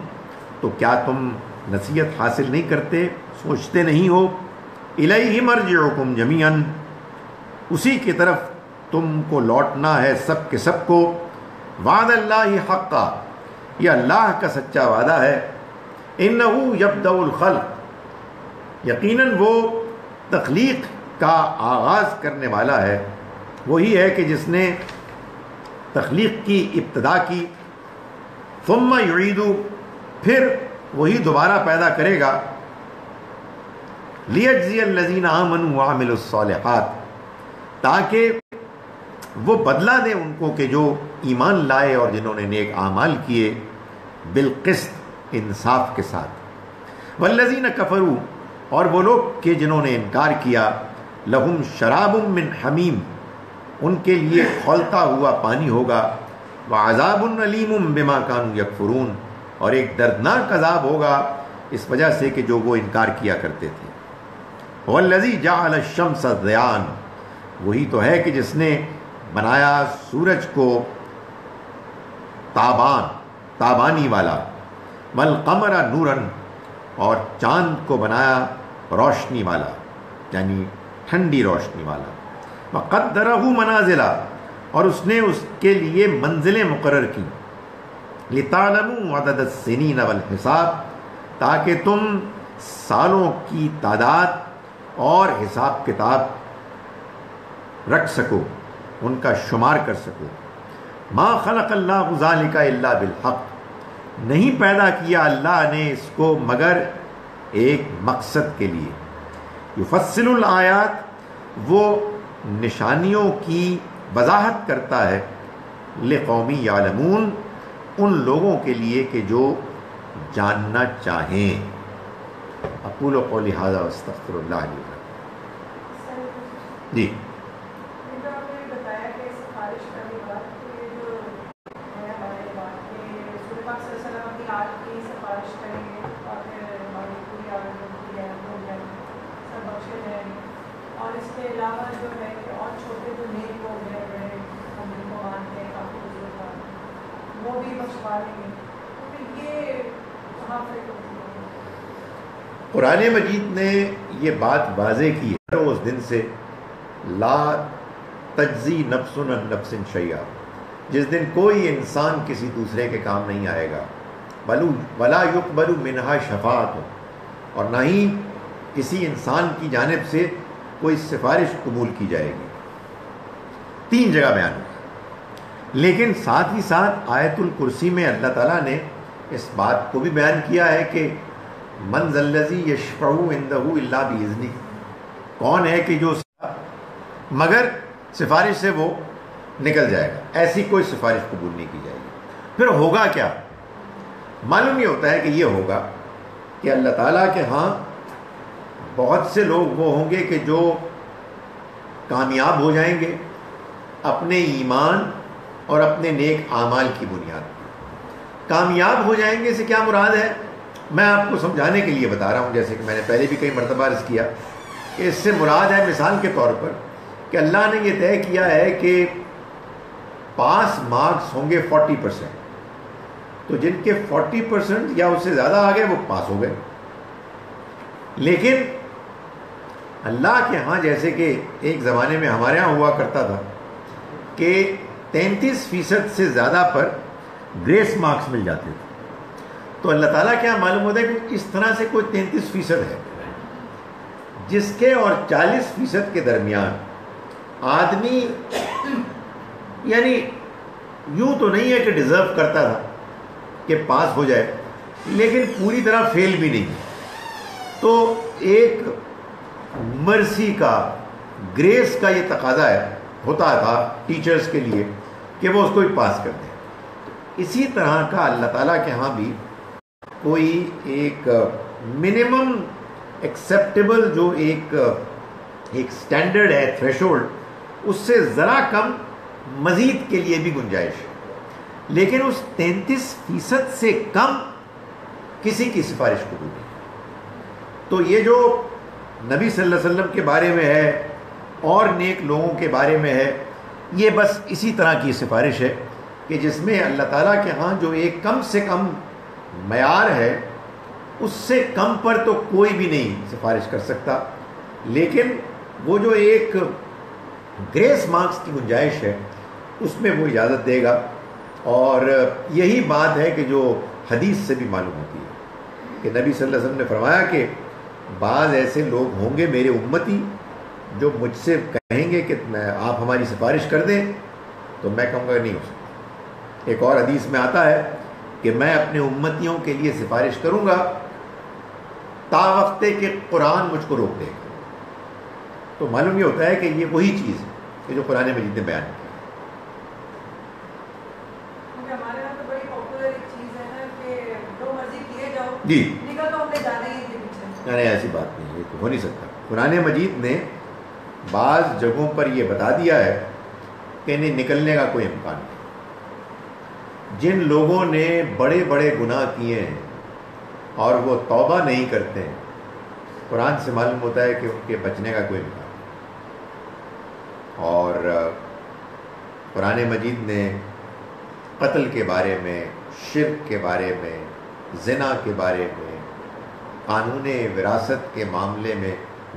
تو کیا تم نصیحت حاصل نہیں کرتے، سوچتے نہیں ہو؟ الیہ مرجعکم جمیعا، اسی کی طرف تم کو لوٹنا ہے سب کے سب کو۔ وعد اللہ حقا، یہ اللہ کا سچا وعدہ ہے۔ انہ یبدأ الخلق، یقیناً وہ تخلیق کا آغاز کرنے والا ہے، وہی ہے کہ جس نے تخلیق کی ابتدا کی۔ ثم یعید، پھر وہی دوبارہ پیدا کرے گا۔ لیجزی الذین آمنوا وعملوا الصالحات، تاکہ وہ بدلہ دے ان کو کہ جو ایمان لائے اور جنہوں نے نیک اعمال کیے، بالقسط، انصاف کے ساتھ۔ والذین کفروا، اور وہ لوگ کہ جنہوں نے انکار کیا، لہم شراب من حمیم، ان کے لیے کھولتا ہوا پانی ہوگا، وعذاب علیم بما کانوا یکفرون، اور ایک دردناک عذاب ہوگا اس وجہ سے کہ جو وہ انکار کیا کرتے تھے۔ والذی جعل الشمس ضیاء، وہی تو ہے کہ جس نے بنایا سورج کو تابانی والا، والقمر نورا، اور چاند کو بنایا روشنی والا، یعنی ٹھنڈی روشنی والا۔ وقدرہ منازلہ، اور اس نے اس کے لیے منزلیں مقرر کی، لتعلموا عدد السنین والحساب، تاکہ تم سالوں کی تعداد اور حساب کتاب رکھ سکو، ان کا شمار کر سکو۔ ما خلق اللہ ذالک الا بالحق، نہیں پیدا کیا اللہ نے اس کو مگر ایک مقصد کے لیے۔ یفصل الآیات، وہ نشانیوں کی وضاحت کرتا ہے، لقوم یعلمون، ان لوگوں کے لیے کہ جو جاننا چاہیں۔ اقول قولی ھذا واستغفر اللہ لی ولکم۔ جی اور اس کے علاوہ جو ہے کہ اور چھوٹے جو نیک لوگ ہیں، بڑے ہم ان کو مانتے ہیں، کافی بزرگ وہ بھی بخشوا لیں گے. تو پھر یہ کہاں فٹ ہوتی ہے؟ قرآن مجید نے یہ بات واضح کی ہے اس دن سے لا تجزی نفس عن نفس شیئا، جس دن کوئی انسان کسی دوسرے کے کام نہیں آئے گا، ولا یقبل منہا شفاعت، اور نہ ہی کسی انسان کی جانب سے کوئی سفارش قبول کی جائے گی. 3 جگہ بیان ہے. لیکن ساتھ ہی ساتھ آیت الکرسی میں اللہ تعالیٰ نے اس بات کو بھی بیان کیا ہے کہ من ذا الذی یشفع عندہ الا باذنہ، کون ہے کہ جو مگر سفارش سے وہ نکل جائے گا، ایسی کوئی سفارش قبول نہیں کی جائے گی. پھر ہوگا کیا؟ معلوم یہ ہوتا ہے کہ یہ ہوگا کہ اللہ تعالیٰ کے ہاں بہت سے لوگ وہ ہوں گے کہ جو کامیاب ہو جائیں گے اپنے ایمان اور اپنے نیک اعمال کی بنیاد پر. کامیاب ہو جائیں گے سے کیا مراد ہے میں آپ کو سمجھانے کے لیے بتا رہا ہوں، جیسے کہ میں نے پہلے بھی کئی مرتبہ عرض کیا کہ اس سے مراد ہے مثال کے طور پر کہ اللہ نے یہ طے کیا ہے کہ پاس مارکس ہوں گے 40%، تو جن کے 40% یا اس سے زیادہ آ گئے وہ پاس ہو گئے. لیکن اللہ کے ہاں جیسے کہ ایک زمانے میں ہمارے ہاں ہوا کرتا تھا کہ 33% سے زیادہ پر گریس مارکس مل جاتے تھے، تو اللہ تعالیٰ کیا معلوم ہوتا ہے کہ اس طرح سے کوئی 33% ہے جس کے اور 40% کے درمیان آدمی یعنی یوں تو نہیں ہے کہ ڈیزرو کرتا تھا کہ پاس ہو جائے لیکن پوری طرح فیل بھی نہیں، تو ایک مرسی کا گریس کا یہ تقاضا ہوتا تھا ٹیچرز کے لیے کہ وہ اس کو بھی پاس کر دیں. اسی طرح کا اللہ تعالیٰ کے ہاں بھی کوئی ایک منیمم ایکسیپٹیبل جو ایک سٹینڈرڈ ہے تھریشولڈ، اس سے ذرا کم مزید کے لیے بھی گنجائش ہے، لیکن اس 33% سے کم کسی کی سفارش قبول نہیں. تو یہ جو نبی صلی اللہ علیہ وسلم کے بارے میں ہے اور نیک لوگوں کے بارے میں ہے، یہ بس اسی طرح کی سفارش ہے کہ جس میں اللہ تعالیٰ کے ہاں جو ایک کم سے کم معیار ہے اس سے کم پر تو کوئی بھی نہیں سفارش کر سکتا، لیکن وہ جو ایک گریس مارکس کی گنجائش ہے اس میں وہ اجازت دے گا. اور یہی بات ہے کہ جو حدیث سے بھی معلوم ہوتی ہے کہ نبی صلی اللہ علیہ وسلم نے فرمایا کہ بعض ایسے لوگ ہوں گے میرے امتی جو مجھ سے کہیں گے کہ آپ ہماری سفارش کر دیں، تو میں کہوں گا نہیں ہو سکتا. ایک اور حدیث میں آتا ہے کہ میں اپنے امتیوں کے لیے سفارش کروں گا تا وقتے کہ قرآن مجھ کو روک دے گا. تو معلوم یہ ہوتا ہے کہ یہ وہی چیز ہے کہ جو قرآن مجید نے بیان کی. ہمارے یہاں تو بڑی پاپولر ایک چیز ہے نا کہ جو مرضی کیے جاؤ جی نکل تو ہم نے جانا ہی کے پیچھے. نہیں، ایسی بات نہیں، یہ تو ہو نہیں سکتا. قرآن مجید نے بعض جگہوں پر یہ بتا دیا ہے کہ انہیں نکلنے کا کوئی امکان نہیں. جن لوگوں نے بڑے بڑے گناہ کیے ہیں اور وہ توبہ نہیں کرتے ہیں، قرآن سے معلوم ہوتا ہے کہ ان کے بچنے کا کوئی امکان نہیں. اور قرآن مجید نے قتل کے بارے میں، شرک کے بارے میں، زنا کے بارے میں، قانون وراثت کے معاملے میں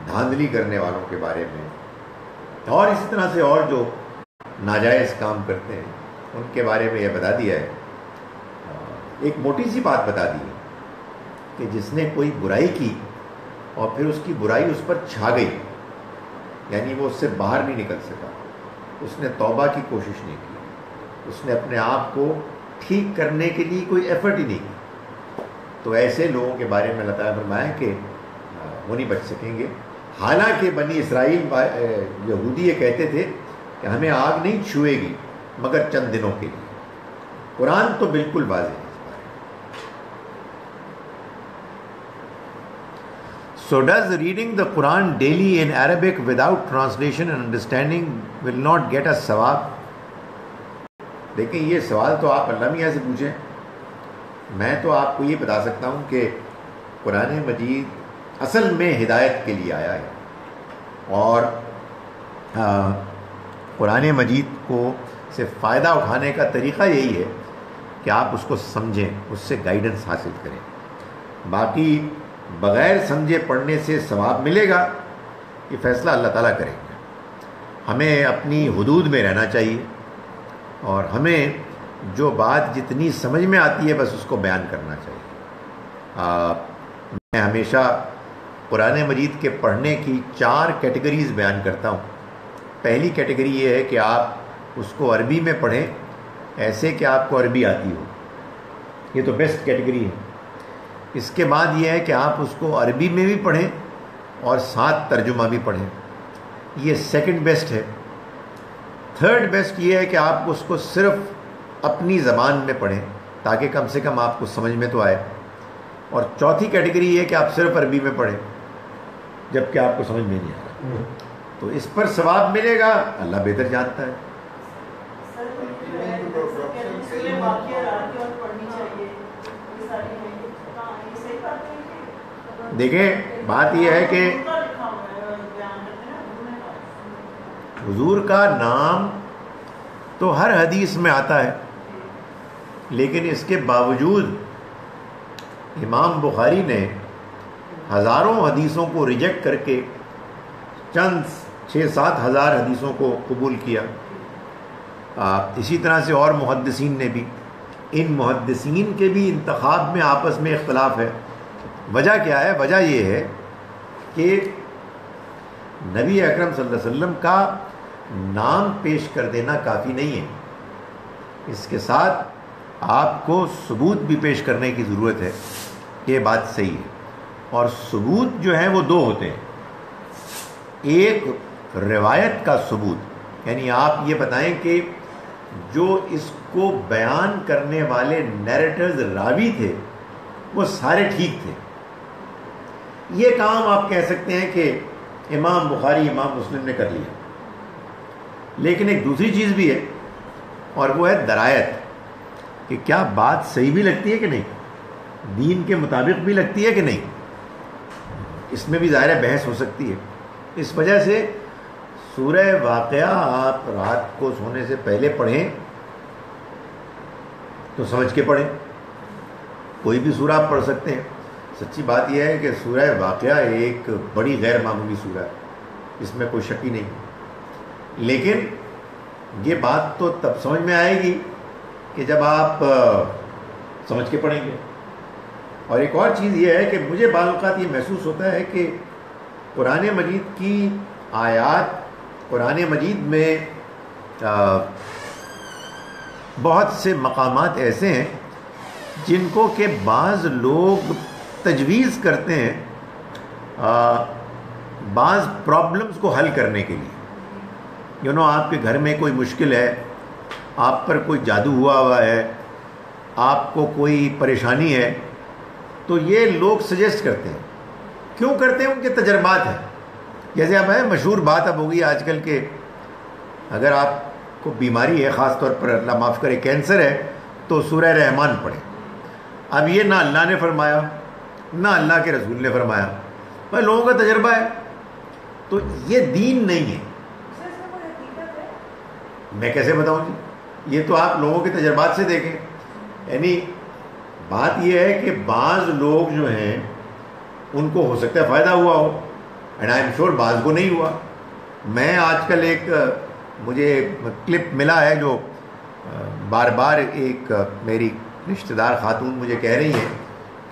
دھاندلی کرنے والوں کے بارے میں، اور اسی طرح سے اور جو ناجائز کام کرتے ہیں ان کے بارے میں یہ بتا دیا ہے. ایک موٹی سی بات بتا دی ہے کہ جس نے کوئی برائی کی اور پھر اس کی برائی اس پر چھا گئی، یعنی وہ اس سے باہر نہیں نکل سکا، اس نے توبہ کی کوشش نہیں کی، اس نے اپنے آپ کو ٹھیک کرنے کے لیے کوئی ایفرٹ ہی نہیں کی، تو ایسے لوگوں کے بارے میں اللہ تعالیٰ نے فرمایا کہ وہ نہیں بچ سکیں گے. حالانکہ بنی اسرائیل یہودی یہ کہتے تھے کہ ہمیں آگ نہیں چھوئے گی مگر چند دنوں کے لیے. قرآن تو بالکل واضح ہے. So does reading the Quran daily in Arabic without translation and understanding will not get us ثواب؟ دیکھیں یہ سوال تو آپ اللہ میاں سے پوچھیں. میں تو آپ کو یہ بتا سکتا ہوں کہ قرآن مجید اصل میں ہدایت کے لیے آیا ہے، اور قرآن مجید کو سے فائدہ اٹھانے کا طریقہ یہی ہے کہ آپ اس کو سمجھیں، اس سے گائیڈنس حاصل کریں. باقی بغیر سمجھے پڑھنے سے ثواب ملے گا، یہ فیصلہ اللہ تعالیٰ کریں گے. ہمیں اپنی حدود میں رہنا چاہیے اور ہمیں جو بات جتنی سمجھ میں آتی ہے بس اس کو بیان کرنا چاہیے. میں ہمیشہ قرآن مجید کے پڑھنے کی 4 کیٹیگریز بیان کرتا ہوں. پہلی کیٹیگری یہ ہے کہ آپ اس کو عربی میں پڑھیں ایسے کہ آپ کو عربی آتی ہو، یہ تو بیسٹ کیٹیگری ہے. اس کے بعد یہ ہے کہ آپ اس کو عربی میں بھی پڑھیں اور ساتھ ترجمہ بھی پڑھیں، یہ سیکنڈ بیسٹ ہے. تھرڈ بیسٹ یہ ہے کہ آپ اس کو صرف اپنی زبان میں پڑھیں تاکہ کم سے کم آپ کو سمجھ میں تو آئے. اور چوتھی کیٹیگری یہ ہے کہ آپ صرف عربی میں پڑھیں جبکہ آپ کو سمجھ میں نہیں آ رہا. تو اس پر ثواب ملے گا، اللہ بہتر جانتا ہے. دیکھیں بات یہ ہے کہ حضور کا نام تو ہر حدیث میں آتا ہے، لیکن اس کے باوجود امام بخاری نے ہزاروں حدیثوں کو ریجیکٹ کر کے چند 6-7 ہزار حدیثوں کو قبول کیا. اسی طرح سے اور محدثین نے بھی. ان محدثین کے بھی انتخاب میں آپس میں اختلاف ہے. وجہ کیا ہے؟ وجہ یہ ہے کہ نبی اکرم صلی اللہ علیہ وسلم کا نام پیش کر دینا کافی نہیں ہے، اس کے ساتھ آپ کو ثبوت بھی پیش کرنے کی ضرورت ہے. یہ بات صحیح ہے. اور ثبوت جو ہیں وہ 2 ہوتے ہیں. ایک روایت کا ثبوت، یعنی آپ یہ بتائیں کہ جو اس کو بیان کرنے والے نیریٹرز راوی تھے وہ سارے ٹھیک تھے. یہ کام آپ کہہ سکتے ہیں کہ امام بخاری امام مسلم نے کر لیا. لیکن ایک دوسری چیز بھی ہے اور وہ ہے درایت، کہ کیا بات صحیح بھی لگتی ہے کہ نہیں، دین کے مطابق بھی لگتی ہے کہ نہیں. اس میں بھی ظاہر بحث ہو سکتی ہے. اس وجہ سے سورہ واقعہ آپ رات کو سونے سے پہلے پڑھیں تو سمجھ کے پڑھیں. کوئی بھی سورہ آپ پڑھ سکتے ہیں. سچی بات یہ ہے کہ سورہ واقعہ ایک بڑی غیر معمولی سورہ ہے، اس میں کوئی شک ہی نہیں. لیکن یہ بات تو تب سمجھ میں آئے گی کہ جب آپ سمجھ کے پڑھیں گے. اور ایک اور چیز یہ ہے کہ مجھے بعض اوقات یہ محسوس ہوتا ہے کہ قرآن مجید کی آیات، قرآن مجید میں بہت سے مقامات ایسے ہیں جن کو کہ بعض لوگ تجویز کرتے ہیں بعض پرابلمز کو حل کرنے کے لیے. آپ کے گھر میں کوئی مشکل ہے، آپ پر کوئی جادو ہوا ہے، آپ کو کوئی پریشانی ہے، تو یہ لوگ سجیسٹ کرتے ہیں. کیوں کرتے ہیں؟ ان کے تجربات ہیں. جیسے اب ہے مشہور بات اب ہوگی آج کل کہ اگر آپ کو بیماری ہے، خاص طور پر اللہ معاف کرے کینسر ہے، تو سورہ رحمان پڑھیں. اب یہ نہ اللہ نے فرمایا نہ اللہ کے رسول نے فرمایا، بھائی لوگوں کا تجربہ ہے، تو یہ دین نہیں ہے. میں کیسے بتاؤں جی؟ یہ تو آپ لوگوں کے تجربات سے دیکھیں. یعنی بات یہ ہے کہ بعض لوگ جو ہیں ان کو ہو سکتا ہے فائدہ ہوا ہو، اینڈ آئی ایم شیور بعض کو نہیں ہوا. میں آج کل ایک مجھے کلپ ملا ہے جو بار بار ایک میری رشتہ دار خاتون مجھے کہہ رہی ہیں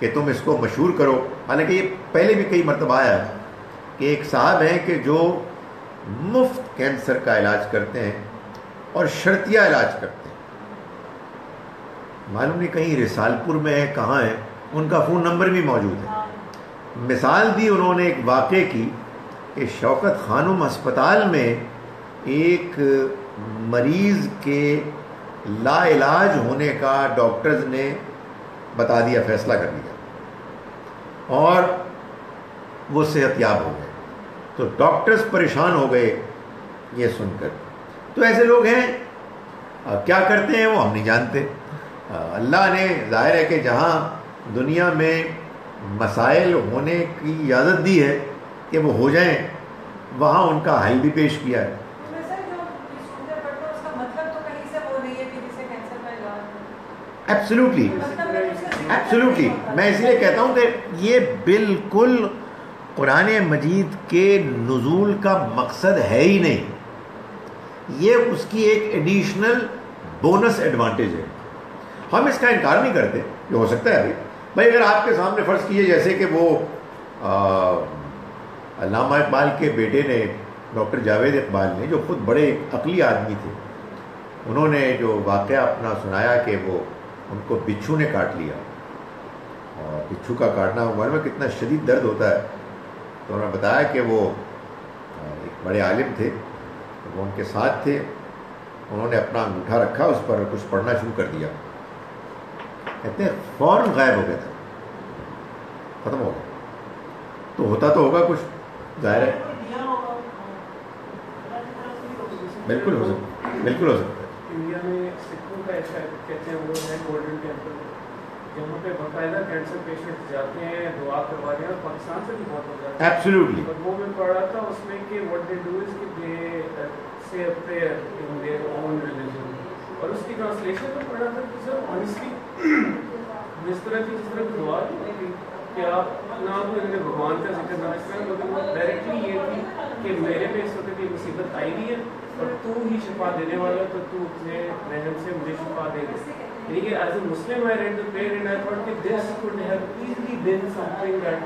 کہ تم اس کو مشہور کرو. حالانکہ یہ پہلے بھی کئی مرتبہ آیا ہے کہ ایک صاحب ہیں کہ جو مفت کینسر کا علاج کرتے ہیں اور شرطیہ علاج کرتے ہیں. معلوم نہیں کہیں رسالپور میں ہے، کہاں ہے، ان کا فون نمبر بھی موجود ہے. مثال دی انہوں نے ایک واقعے کی کہ شوکت خانم ہسپتال میں ایک مریض کے لا علاج ہونے کا ڈاکٹرز نے بتا دیا، فیصلہ کر دیا، اور وہ صحت یاب ہو گئے. تو ڈاکٹرز پریشان ہو گئے یہ سن کر. تو ایسے لوگ ہیں، کیا کرتے ہیں وہ ہم نہیں جانتے. اللہ نے ظاہر ہے کہ جہاں دنیا میں مسائل ہونے کی اجازت دی ہے کہ وہ ہو جائیں، وہاں ان کا حل بھی پیش کیا ہے. ایبسلیوٹلی ایبسلیوٹلی، میں اس لیے کہتا ہوں کہ یہ بالکل قرآن مجید کے نزول کا مقصد ہے ہی نہیں، یہ اس کی ایک ایڈیشنل بونس ایڈوانٹیج ہے. ہم اس کا انکار نہیں کرتے کہ ہو سکتا ہے بھائی اگر آپ کے سامنے فرض کیجیے جیسے کہ وہ علامہ اقبال کے بیٹے نے، ڈاکٹر جاوید اقبال نے، جو خود بڑے عقلی آدمی تھے، انہوں نے جو واقعہ اپنا سنایا کہ وہ ان کو بچھو نے کاٹ لیا، اور بچھو کا کاٹنا عمر میں کتنا شدید درد ہوتا ہے. تو انہوں نے بتایا کہ وہ ایک بڑے عالم تھے، وہ ان کے ساتھ تھے، انہوں نے اپنا انگوٹھا رکھا، اس پر کچھ پڑھنا شروع کر دیا، کہتے ہیں فوراً غائب ہو گیا تھا، ختم ہو گیا. تو ہوتا تو ہوگا کچھ، ظاہر ہے بالکل ہو سکتا ہے، بالکل ہو سکتا ہے. انڈیا میں سکھوں کا ایسا کہتے ہیں وہ ہے گولڈن ٹیمپل، جہاں پہ باقاعدہ کینسر پیشنٹ جاتے ہیں دعا کرواتے ہیں، اور پاکستان سے بھی بہت ہو جاتا ہے. ایبسلیوٹلی. اور وہ میں پڑھ رہا تھا اس میں کہ واٹ دے ڈو از کہ دے سے a prayer in their own religion, اور اس کی ٹرانسلیشن میں پڑھ رہا تھا کہ سر آنیسٹلی جس طرح کی دعا نہیں کہ آپ نہ تو ان کے بھگوان کا ذکر نہ اس طرح، لیکن وہ ڈائریکٹلی یہ تھی کہ میرے پہ اس وقت یہ مصیبت آئی ہوئی ہے اور تو ہی شفا دینے والا، تو تو اپنے رحم سے مجھے شفا دے گا. یعنی کہ as a Muslim I read the prayer and I thought that this could have easily been something that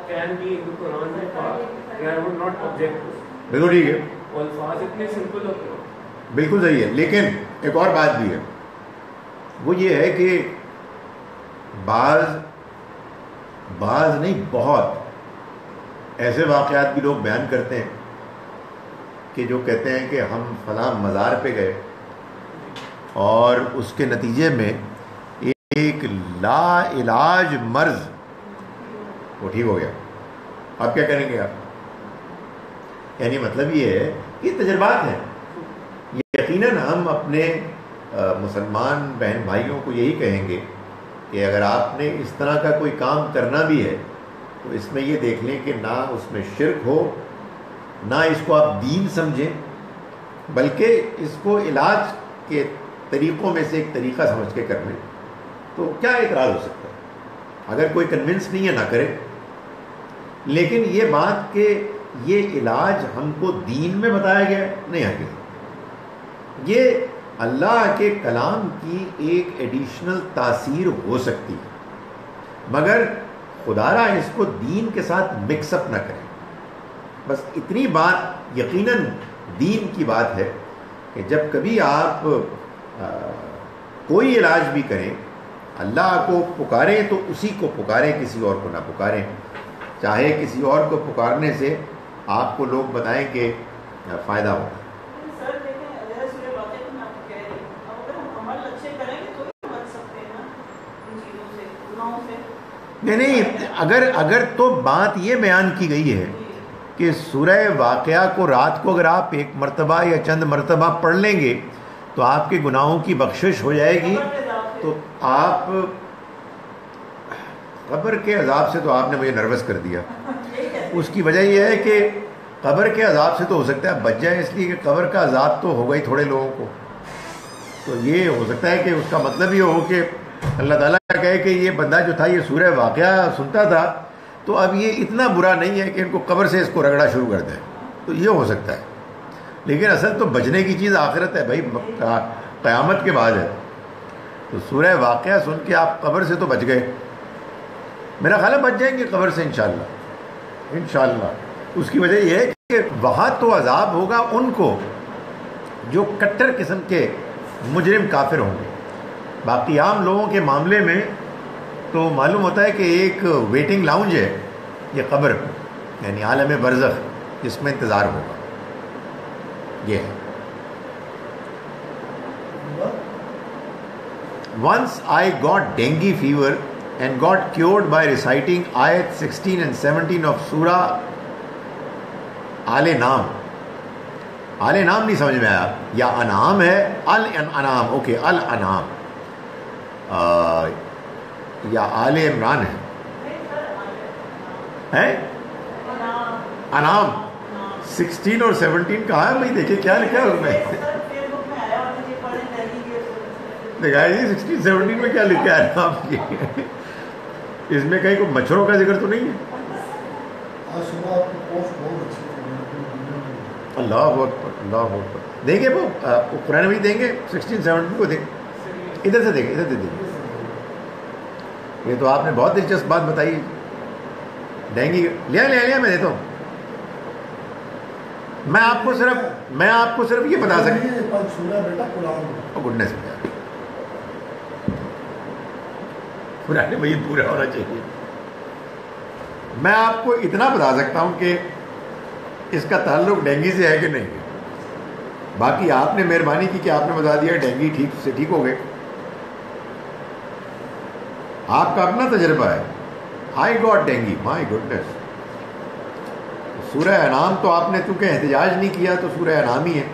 can be in the Quran and Quran and I would not object to it. بالکل ٹھیک ہے، الفاظ اتنے simple ہوتے ہیں. بالکل صحیح ہے. لیکن ایک اور بات بھی ہے، وہ یہ ہے کہ بعض نہیں، بہت ایسے واقعات بھی لوگ بیان کرتے ہیں کہ جو کہتے ہیں کہ ہم فلاں مزار پہ گئے اور اس کے نتیجے میں ایک لا علاج مرض وہ ٹھیک ہو گیا. آپ کیا کریں گے آپ؟ یعنی مطلب یہ ہے کہ تجربات ہیں. یقیناً ہم اپنے مسلمان بہن بھائیوں کو یہی کہیں گے کہ اگر آپ نے اس طرح کا کوئی کام کرنا بھی ہے تو اس میں یہ دیکھ لیں کہ نہ اس میں شرک ہو، نہ اس کو آپ دین سمجھیں، بلکہ اس کو علاج کے طریقوں میں سے ایک طریقہ سمجھ کے کر لیں. تو کیا اعتراض ہو سکتا ہے؟ اگر کوئی کنونس نہیں ہے نہ کرے. لیکن یہ بات کہ یہ علاج ہم کو دین میں بتایا گیا نہیں ہے، یہ اللہ کے کلام کی ایک ایڈیشنل تاثیر ہو سکتی ہے، مگر خدارا اس کو دین کے ساتھ مکس اپ نہ کریں. بس اتنی بات یقیناً دین کی بات ہے کہ جب کبھی آپ کوئی علاج بھی کریں، اللہ کو پکاریں تو اسی کو پکاریں، کسی اور کو نہ پکاریں. چاہے کسی اور کو پکارنے سے آپ کو لوگ بتائیں کہ فائدہ ہوگا. نہیں، اگر تو بات یہ بیان کی گئی ہے کہ سورہ واقعہ کو رات کو اگر آپ ایک مرتبہ یا چند مرتبہ پڑھ لیں گے تو آپ کے گناہوں کی بخشش ہو جائے گی. تو آپ قبر کے عذاب سے، تو آپ نے مجھے نروس کر دیا. اس کی وجہ یہ ہے کہ قبر کے عذاب سے تو ہو سکتا ہے بچ جائیں، اس لیے کہ قبر کا عذاب تو ہوگا ہی تھوڑے لوگوں کو. تو یہ ہو سکتا ہے کہ اس کا مطلب یہ ہو کہ اللہ تعالیٰ کہے کہ یہ بندہ جو تھا یہ سورہ واقعہ سنتا تھا تو اب یہ اتنا برا نہیں ہے کہ ان کو قبر سے اس کو رگڑا شروع کر دیں. تو یہ ہو سکتا ہے. لیکن اصل تو بچنے کی چیز آخرت ہے بھائی، قیامت کے بعد ہے. تو سورہ واقعہ سن کے آپ قبر سے تو بچ گئے، میرا خیال ہے بچ جائیں گے قبر سے انشاءاللہ. اس کی وجہ یہ ہے کہ وہاں تو عذاب ہوگا ان کو جو کٹر قسم کے مجرم کافر ہوں گے. باقی عام لوگوں کے معاملے میں تو معلوم ہوتا ہے کہ ایک ویٹنگ لاؤنج ہے یہ قبر، یعنی عالم برزخ، جس میں انتظار ہوگا. یہ ہے. Once I got dengue fever and got cured by reciting ayat 16 and 17 of Surah Al-An'am. Al-An'am نہیں سمجھ میں آیا، یا انعام ہے، Al-An'am، اوکے Al-An'am، یا آل عمران ہے انعام 16 اور 17 کہاں ہے بھائی؟ دیکھیں کیا لکھا ہے اس میں. دکھایا جی 16-17 میں کیا لکھا ہے آپ کی؟ اس میں کہیں کوئی مچھروں کا ذکر تو نہیں ہے؟ اللہ اکبر اللہ اکبر. دیں گے وہ قرآن مجید دیں گے 16-17 کو؟ دیں ادھر سے دیں گے, ادھر سے دیں گے. یہ تو آپ نے بہت دلچسپ بات بتائی. ڈینگی لیا میں دیتا ہوں. میں آپ کو صرف یہ بتا سکتا ہوں گڈنس میں قرآن مجید پورا ہونا چاہیے. میں آپ کو اتنا بتا سکتا ہوں کہ اس کا تعلق ڈینگی سے ہے کہ نہیں. باقی آپ نے مہربانی کی کہ آپ نے بتا دیا ڈینگی ٹھیک ہو گئے. آپ کا اپنا تجربہ ہے. I got dengue, my goodness. سورہ انعام تو آپ نے چونکہ احتجاج نہیں کیا تو سورہ انعام ہی ہے.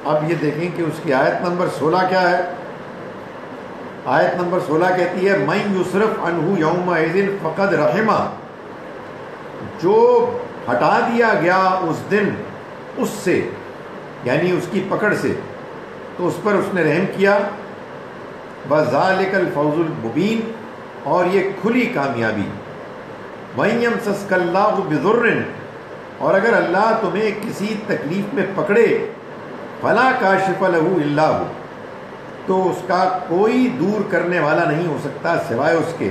اب یہ دیکھیں کہ اس کی آیت نمبر 16 کیا ہے. آیت نمبر 16 کہتی ہے من یصرف عنہ یومئذ فقد رحمہ, جو ہٹا دیا گیا اس دن اس سے, یعنی اس کی پکڑ سے, تو اس پر اس نے رحم کیا. وذالک الفوز المبین, اور یہ کھلی کامیابی. وَإِن يَمْسَسْكَ اللَّهُ بِضُرٍّ, اور اگر اللہ تمہیں کسی تکلیف میں پکڑے, فَلَا كَاشِفَ لَهُ إِلَّا هُ, تو اس کا کوئی دور کرنے والا نہیں ہو سکتا سوائے اس کے.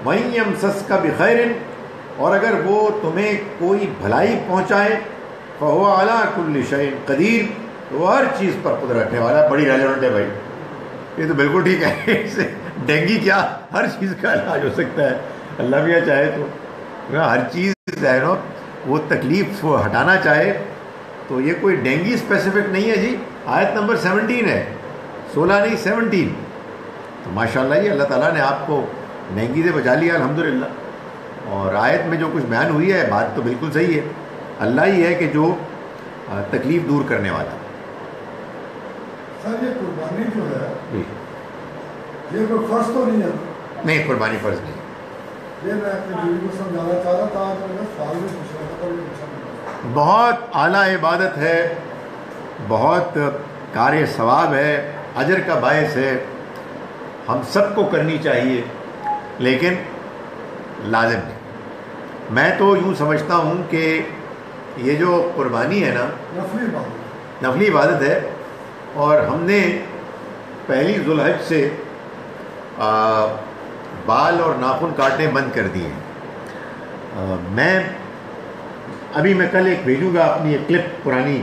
وَإِن يَمْسَسْكَ بِخَيْرٍ, اور اگر وہ تمہیں کوئی بھلائی پہنچائے, فَهُوَ عَلَى كُلِّ شَيْءٍ قَدِيرٌ, تو ہر چیز پر قدرت رکھنے والا. بڑی ریلیونٹ ہے بھائی, یہ تو بالکل ٹھیک ہے. اس سے ڈینگی کیا ہر چیز کا علاج ہو سکتا ہے اللہ بھی چاہے تو. ہر چیز ہے نا, وہ تکلیف وہ ہٹانا چاہے تو یہ کوئی ڈینگی اسپیسیفک نہیں ہے جی. آیت نمبر 17 ہے, 16 نہیں 17. تو ماشاءاللہ یہ اللہ تعالیٰ نے آپ کو ڈینگی سے بچا لیا الحمدللہ. اور آیت میں جو کچھ بیان ہوئی ہے بات تو بالکل صحیح ہے. اللہ ہی ہے کہ جو تکلیف دور کرنے والا. سر یہ قربانی جو ہے یہ کوئی فرض تو نہیں ہے؟ نہیں, قربانی فرض نہیں. یہ میں اپنی بیوی کو سمجھانا چاہ رہا تھا, جو میں سوال میں پوچھ رہا تھا. بہت اعلیٰ عبادت ہے, بہت کار ثواب ہے, اجر کا باعث ہے, ہم سب کو کرنی چاہیے, لیکن لازم نہیں. میں تو یوں سمجھتا ہوں کہ یہ جو قربانی ہے نا نفلی عبادت ہے, اور ہم نے پہلی ذوالحج سے بال اور ناخن کاٹنے بند کر دیے ہیں. میں کل ایک بھیجوں گا اپنی ایک کلپ پرانی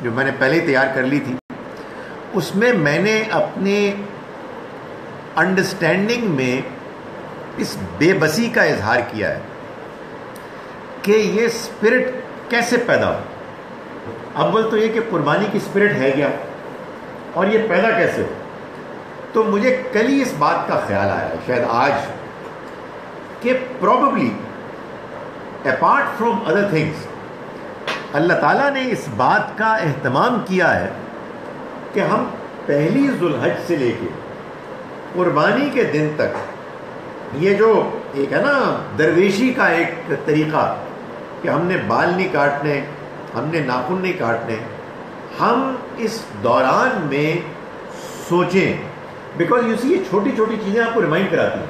جو میں نے پہلے تیار کر لی تھی. اس میں نے اپنے انڈرسٹینڈنگ میں اس بے بسی کا اظہار کیا ہے کہ یہ اسپرٹ کیسے پیدا ہو. اول تو یہ کہ قربانی کی اسپرٹ ہے کیا, اور یہ پیدا کیسے ہو. تو مجھے کل ہی اس بات کا خیال آیا, شاید آج, کہ probably apart from other things اللہ تعالیٰ نے اس بات کا اہتمام کیا ہے کہ ہم پہلی ذوالحج سے لے کے قربانی کے دن تک یہ جو ایک ہے نا درویشی کا ایک طریقہ کہ ہم نے بال نہیں کاٹنے, ہم نے ناخن نہیں کاٹنے, ہم اس دوران میں سوچیں. بیکاز یو سی یہ چھوٹی چھوٹی چیزیں آپ کو ریمائنڈ کراتی ہیں,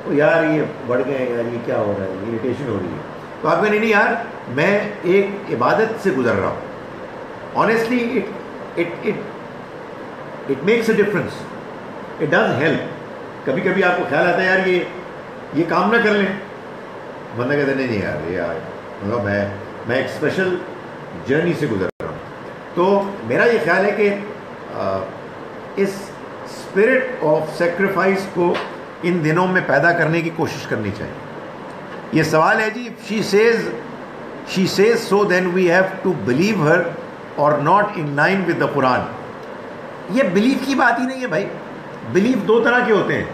تو یار یہ بڑھ گئے, یار یہ کیا ہو رہا ہے, اریٹیشن ہو رہی ہے. تو آپ کہیں نہیں یار میں ایک عبادت سے گزر رہا ہوں. Honestly it makes a difference, it does help. کبھی کبھی آپ کو خیال آتا ہے یار یہ کام نہ کر لیں, بندہ کہتے نہیں یار یہ مطلب میں ایک اسپیشل جرنی سے گزر رہا ہوں. تو میرا یہ خیال ہے کہ اس اسپرٹ آف سیکریفائس کو ان دنوں میں پیدا کرنے کی کوشش کرنی چاہیے. یہ سوال ہے جی, she says so then we have to believe her or not in line with the Quran. یہ بلیف کی بات ہی نہیں ہے بھائی. بلیف دو طرح کے ہوتے ہیں.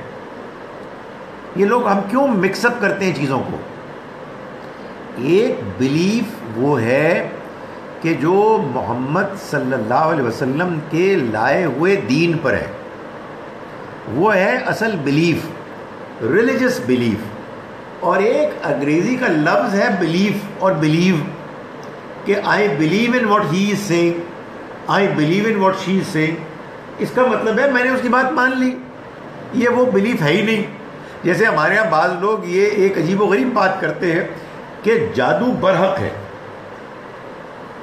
یہ لوگ ہم کیوں مکس اپ کرتے ہیں چیزوں کو. ایک بلیف وہ ہے کہ جو محمد صلی اللہ علیہ وسلم کے لائے ہوئے دین پر ہے, وہ ہے اصل بلیف, ریلیجس بلیف. اور ایک انگریزی کا لفظ ہے بلیف اور بلیو, کہ I believe in what he is seeing, I believe in what she is seeing. اس کا مطلب ہے میں نے اس کی بات مان لی. یہ وہ بلیف ہے ہی نہیں. جیسے ہمارے یہاں بعض لوگ یہ ایک عجیب و غریب بات کرتے ہیں کہ جادو برحق ہے.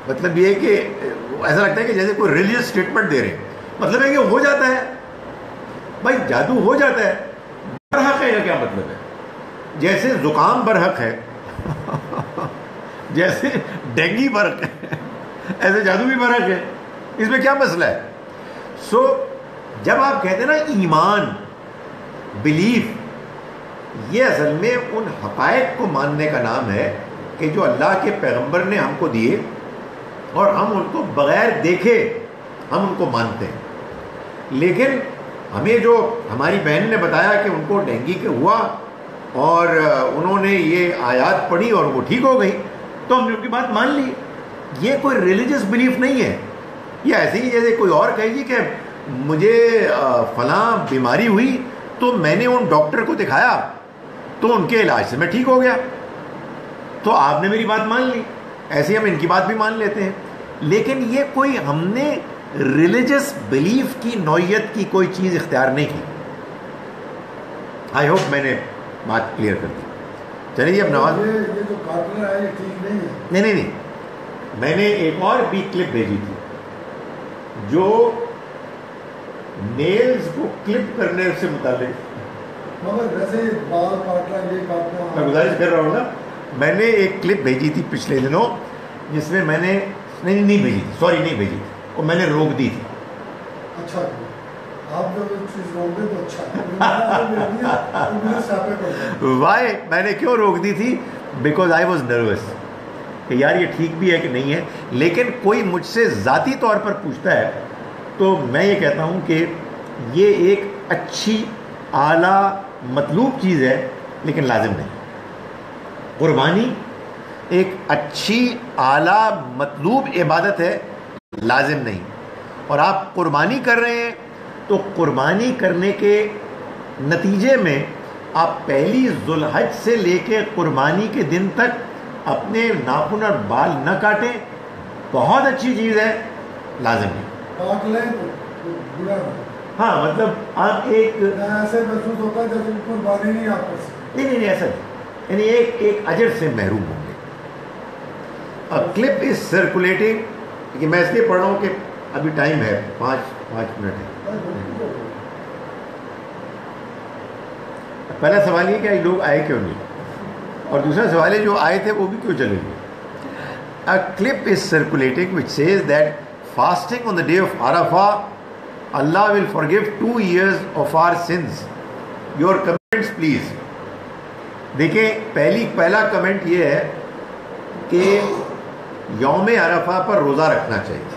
مطلب یہ کہ ایسا لگتا ہے کہ جیسے کوئی ریلیجس اسٹیٹمنٹ دے رہے ہیں. مطلب ہے کہ ہو جاتا ہے. بھائی جادو ہو جاتا ہے, برحق ہے. کیا مطلب ہے؟ جیسے زکام برحق ہے جیسے ڈینگی برحق ہے ایسے جادو بھی برحق ہے. اس میں کیا مسئلہ ہے؟ سو جب آپ کہتے ہیں نا ایمان, بلیف, یہ اصل میں ان حقائق کو ماننے کا نام ہے کہ جو اللہ کے پیغمبر نے ہم کو دیے اور ہم ان کو بغیر دیکھے ہم ان کو مانتے ہیں. لیکن ہمیں جو ہماری بہن نے بتایا کہ ان کو ڈینگی کے ہوا اور انہوں نے یہ آیات پڑھی اور وہ ٹھیک ہو گئی, تو ہم نے ان کی بات مان لی. یہ کوئی ریلیجس بلیف نہیں ہے. یہ ایسے ہی جیسے کوئی اور کہے گی کہ مجھے فلاں بیماری ہوئی تو میں نے ان ڈاکٹر کو دکھایا تو ان کے علاج سے میں ٹھیک ہو گیا, تو آپ نے میری بات مان لی. ایسے ہم ان کی بات بھی مان لیتے ہیں. لیکن یہ کوئی ہم نے ریلیجس بلیف کی نوعیت کی کوئی چیز اختیار نہیں کی. آئی ہوپ میں نے بات کلیئر کر دی. چلیے جی اب نواز. یہ جو کاٹنا ہے یہ ٹھیک نہیں ہے. نہیں, میں نے ایک اور بھی کلپ بھیجی تھی جو نیلز کو کلپ کرنے سے متعلق, مگر ویسے بال کاٹنا یہ کاٹنا, میں گزارش کر رہا ہوں نا. میں نے ایک کلپ بھیجی تھی پچھلے دنوں جس میں میں نے نہیں بھیجی تھی, سوری نہیں بھیجی تھی, اور میں نے روک دی تھی. اچھا آپ جب چیز روک دیں تو اچھا. وائی میں نے کیوں روک دی تھی؟ بیکاز آئی واز نروس کہ یار یہ ٹھیک بھی ہے کہ نہیں ہے. لیکن کوئی مجھ سے ذاتی طور پر پوچھتا ہے تو میں یہ کہتا ہوں کہ یہ ایک اچھی اعلیٰ مطلوب چیز ہے لیکن لازم نہیں. قربانی ایک اچھی اعلیٰ مطلوب عبادت ہے, لازم نہیں. اور آپ قربانی کر رہے ہیں تو قربانی کرنے کے نتیجے میں آپ پہلی ذوالحج سے لے کے قربانی کے دن تک اپنے ناخن اور بال نہ کاٹیں, بہت اچھی چیز ہے, لازم نہیں. کاٹ لیں تو برا نہیں. ہاں مطلب آپ ایک ایسے محسوس ہوتا ہے جیسے قربانی نہیں آپ کر سکتے. نہیں ایسا نہیں, یعنی ایک اجر سے محروم ہوں گے. کلپ از سرکولیٹنگ, کہ میں اس لیے پڑھ رہا ہوں کہ ابھی ٹائم ہے, 5 منٹ ہے. پہلا سوال یہ کہ لوگ آئے کیوں نہیں, اور دوسرا سوال ہے جو آئے تھے وہ بھی کیوں چلے گئے. A clip is circulating which says that fasting on the day of Arafah, Allah will forgive 2 years of our sins. Your comments please. دیکھیں پہلا کمنٹ یہ ہے کہ یوم عرفہ پر روزہ رکھنا چاہیے.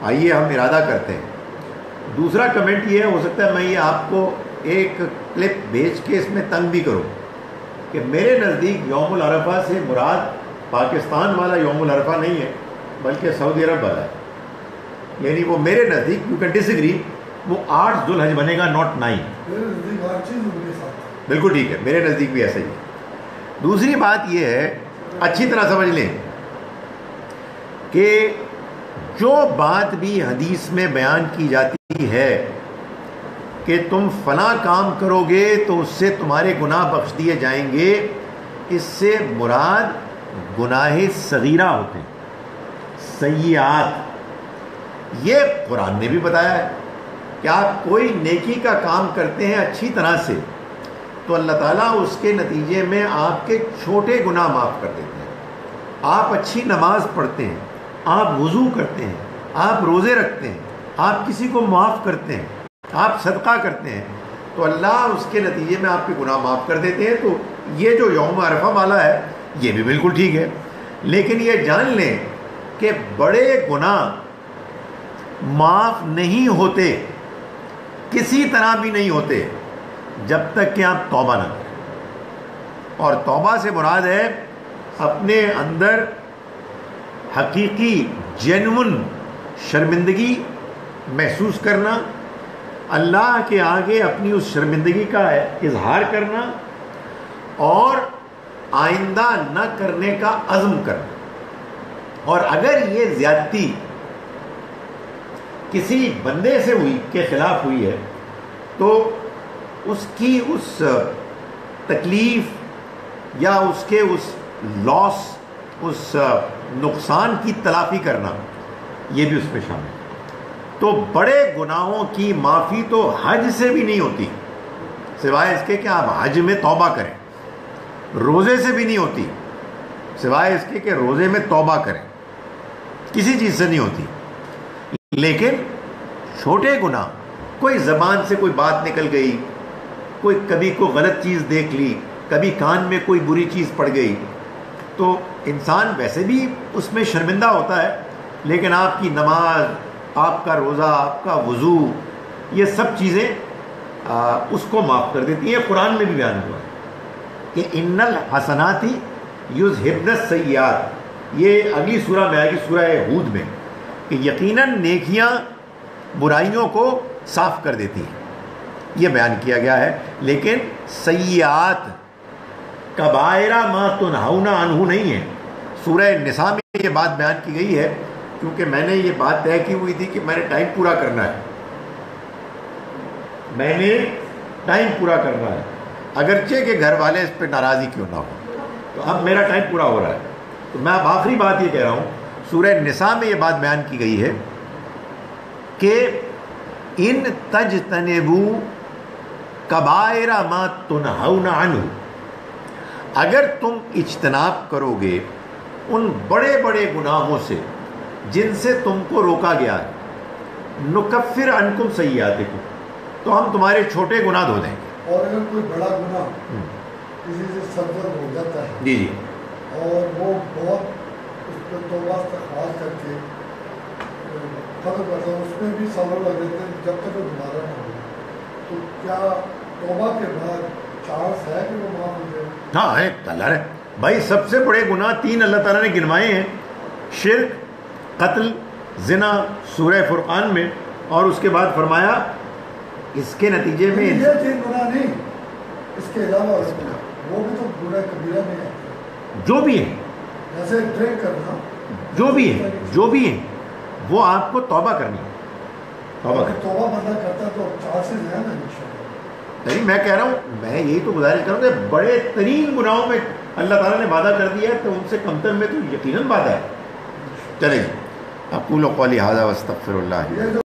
آئیے ہم ارادہ کرتے ہیں. دوسرا کمنٹ یہ ہو سکتا ہے میں یہ آپ کو ایک کلپ بھیج کے اس میں تنگ بھی کروں کہ میرے نزدیک یوم العرفہ سے مراد پاکستان والا یوم العرفہ نہیں ہے بلکہ سعودی عرب والا ہے. یعنی وہ میرے نزدیک, یو کین ڈس ایگری, وہ 8 ذوالحج بنے گا, ناٹ 9. بالکل ٹھیک ہے, میرے نزدیک بھی ایسا ہی ہے. دوسری بات یہ ہے, اچھی طرح سمجھ لیں کہ جو بات بھی حدیث میں بیان کی جاتی ہے کہ تم فلاں کام کرو گے تو اس سے تمہارے گناہ بخش دیے جائیں گے, اس سے مراد گناہ صغیرہ ہوتے ہیں, سیئات. یہ قرآن نے بھی بتایا ہے کہ آپ کوئی نیکی کا کام کرتے ہیں اچھی طرح سے تو اللہ تعالیٰ اس کے نتیجے میں آپ کے چھوٹے گناہ معاف کر دیتے ہیں. آپ اچھی نماز پڑھتے ہیں, آپ وضو کرتے ہیں, آپ روزے رکھتے ہیں, آپ کسی کو معاف کرتے ہیں, آپ صدقہ کرتے ہیں تو اللہ اس کے نتیجے میں آپ کے گناہ معاف کر دیتے ہیں. تو یہ جو یوم عرفہ والا ہے یہ بھی بالکل ٹھیک ہے. لیکن یہ جان لیں کہ بڑے گناہ معاف نہیں ہوتے, کسی طرح بھی نہیں ہوتے جب تک کہ آپ توبہ نہ کریں. اور توبہ سے مراد ہے اپنے اندر حقیقی جینون شرمندگی محسوس کرنا, اللہ کے آگے اپنی اس شرمندگی کا اظہار کرنا اور آئندہ نہ کرنے کا عزم کرنا. اور اگر یہ زیادتی کسی بندے سے ہوئی کے خلاف ہوئی ہے تو اس کی اس تکلیف یا اس کے اس لاس، اس نقصان کی تلافی کرنا، یہ بھی اس میں شامل ہے۔ تو بڑے گناہوں کی معافی تو حج سے بھی نہیں ہوتی، سوائے اس کے کہ آپ حج میں توبہ کریں، روزے سے بھی نہیں ہوتی سوائے اس کے کہ روزے میں توبہ کریں، کسی چیز سے نہیں ہوتی۔ لیکن چھوٹے گناہ، کوئی زبان سے کوئی بات نکل گئی، کوئی کبھی کوئی غلط چیز دیکھ لی، کبھی کان میں کوئی بری چیز پڑ گئی، تو انسان ویسے بھی اس میں شرمندہ ہوتا ہے، لیکن آپ کی نماز، آپ کا روزہ، آپ کا وضو، یہ سب چیزیں اس کو معاف کر دیتی ہیں۔ قرآن میں بھی بیان ہوا ہے کہ ان الحسنات یذہبن السیئات، یہ اگلی سورہ میں آئے گی، سورہ ہود میں، کہ یقیناً نیکیاں برائیوں کو صاف کر دیتی ہیں، یہ بیان کیا گیا ہے۔ لیکن سیئات کبائر ما تنہون عنہ نہیں ہے۔ سورہ نساء میں یہ بات بیان کی گئی ہے، کیونکہ میں نے یہ بات طے کی ہوئی تھی کہ میں نے ٹائم پورا کرنا ہے، میں نے ٹائم پورا کرنا ہے، اگرچہ کہ گھر والے اس پہ ناراضی کیوں نہ ہو، تو اب میرا ٹائم پورا ہو رہا ہے، تو میں اب آخری بات یہ کہہ رہا ہوں، سورہ نساء میں یہ بات بیان کی گئی ہے کہ ان تجتنبوا کبائر ما تنہون عنہ، اگر تم اجتناب کرو گے ان بڑے بڑے گناہوں سے جن سے تم کو روکا گیا ہے، نکفر عنکم سیئاتکم، تو ہم تمہارے چھوٹے گناہ دھو دیں گے۔ اور اگر کوئی بڑا گناہ کسی سے سرزد ہو جاتا ہے جی جی، اور وہ بہت اس پہ توبہ استغفار کر کے ختم کرتا ہے، اس میں بھی صبر لگ دیتے ہیں جب تک وہ دوبارہ نہ ہو، تو کیا توبہ کے بعد چانس ہے کہ وہ معاف ہو جائے؟ ہاں ہے، اللہ نے بھائی سب سے بڑے گناہ 3 اللہ تعالیٰ نے گنوائے ہیں، شرک، قتل، زنا، سورہ فرقان میں، اور اس کے بعد فرمایا اس کے نتیجے میں یہ 3 گناہ نہیں، اس کے علاوہ وہ بھی تو گناہ کبیرہ میں ہے، جو بھی ہیں، جیسے ڈرنک کرنا، جو بھی ہیں وہ آپ کو توبہ کرنی ہے، توبہ کرنی۔ توبہ بندہ کرتا تو چانسز ہیں نا انشاءاللہ۔ نہیں، میں کہہ رہا ہوں، میں یہی تو گزارش کروں کہ بڑے ترین گناہوں میں اللہ تعالیٰ نے وعدہ کر دیا ہے، تو ان سے کمتر میں تو یقیناً وعدہ ہے۔ چلیں، اقول قولی ھذا واستغفر اللہ۔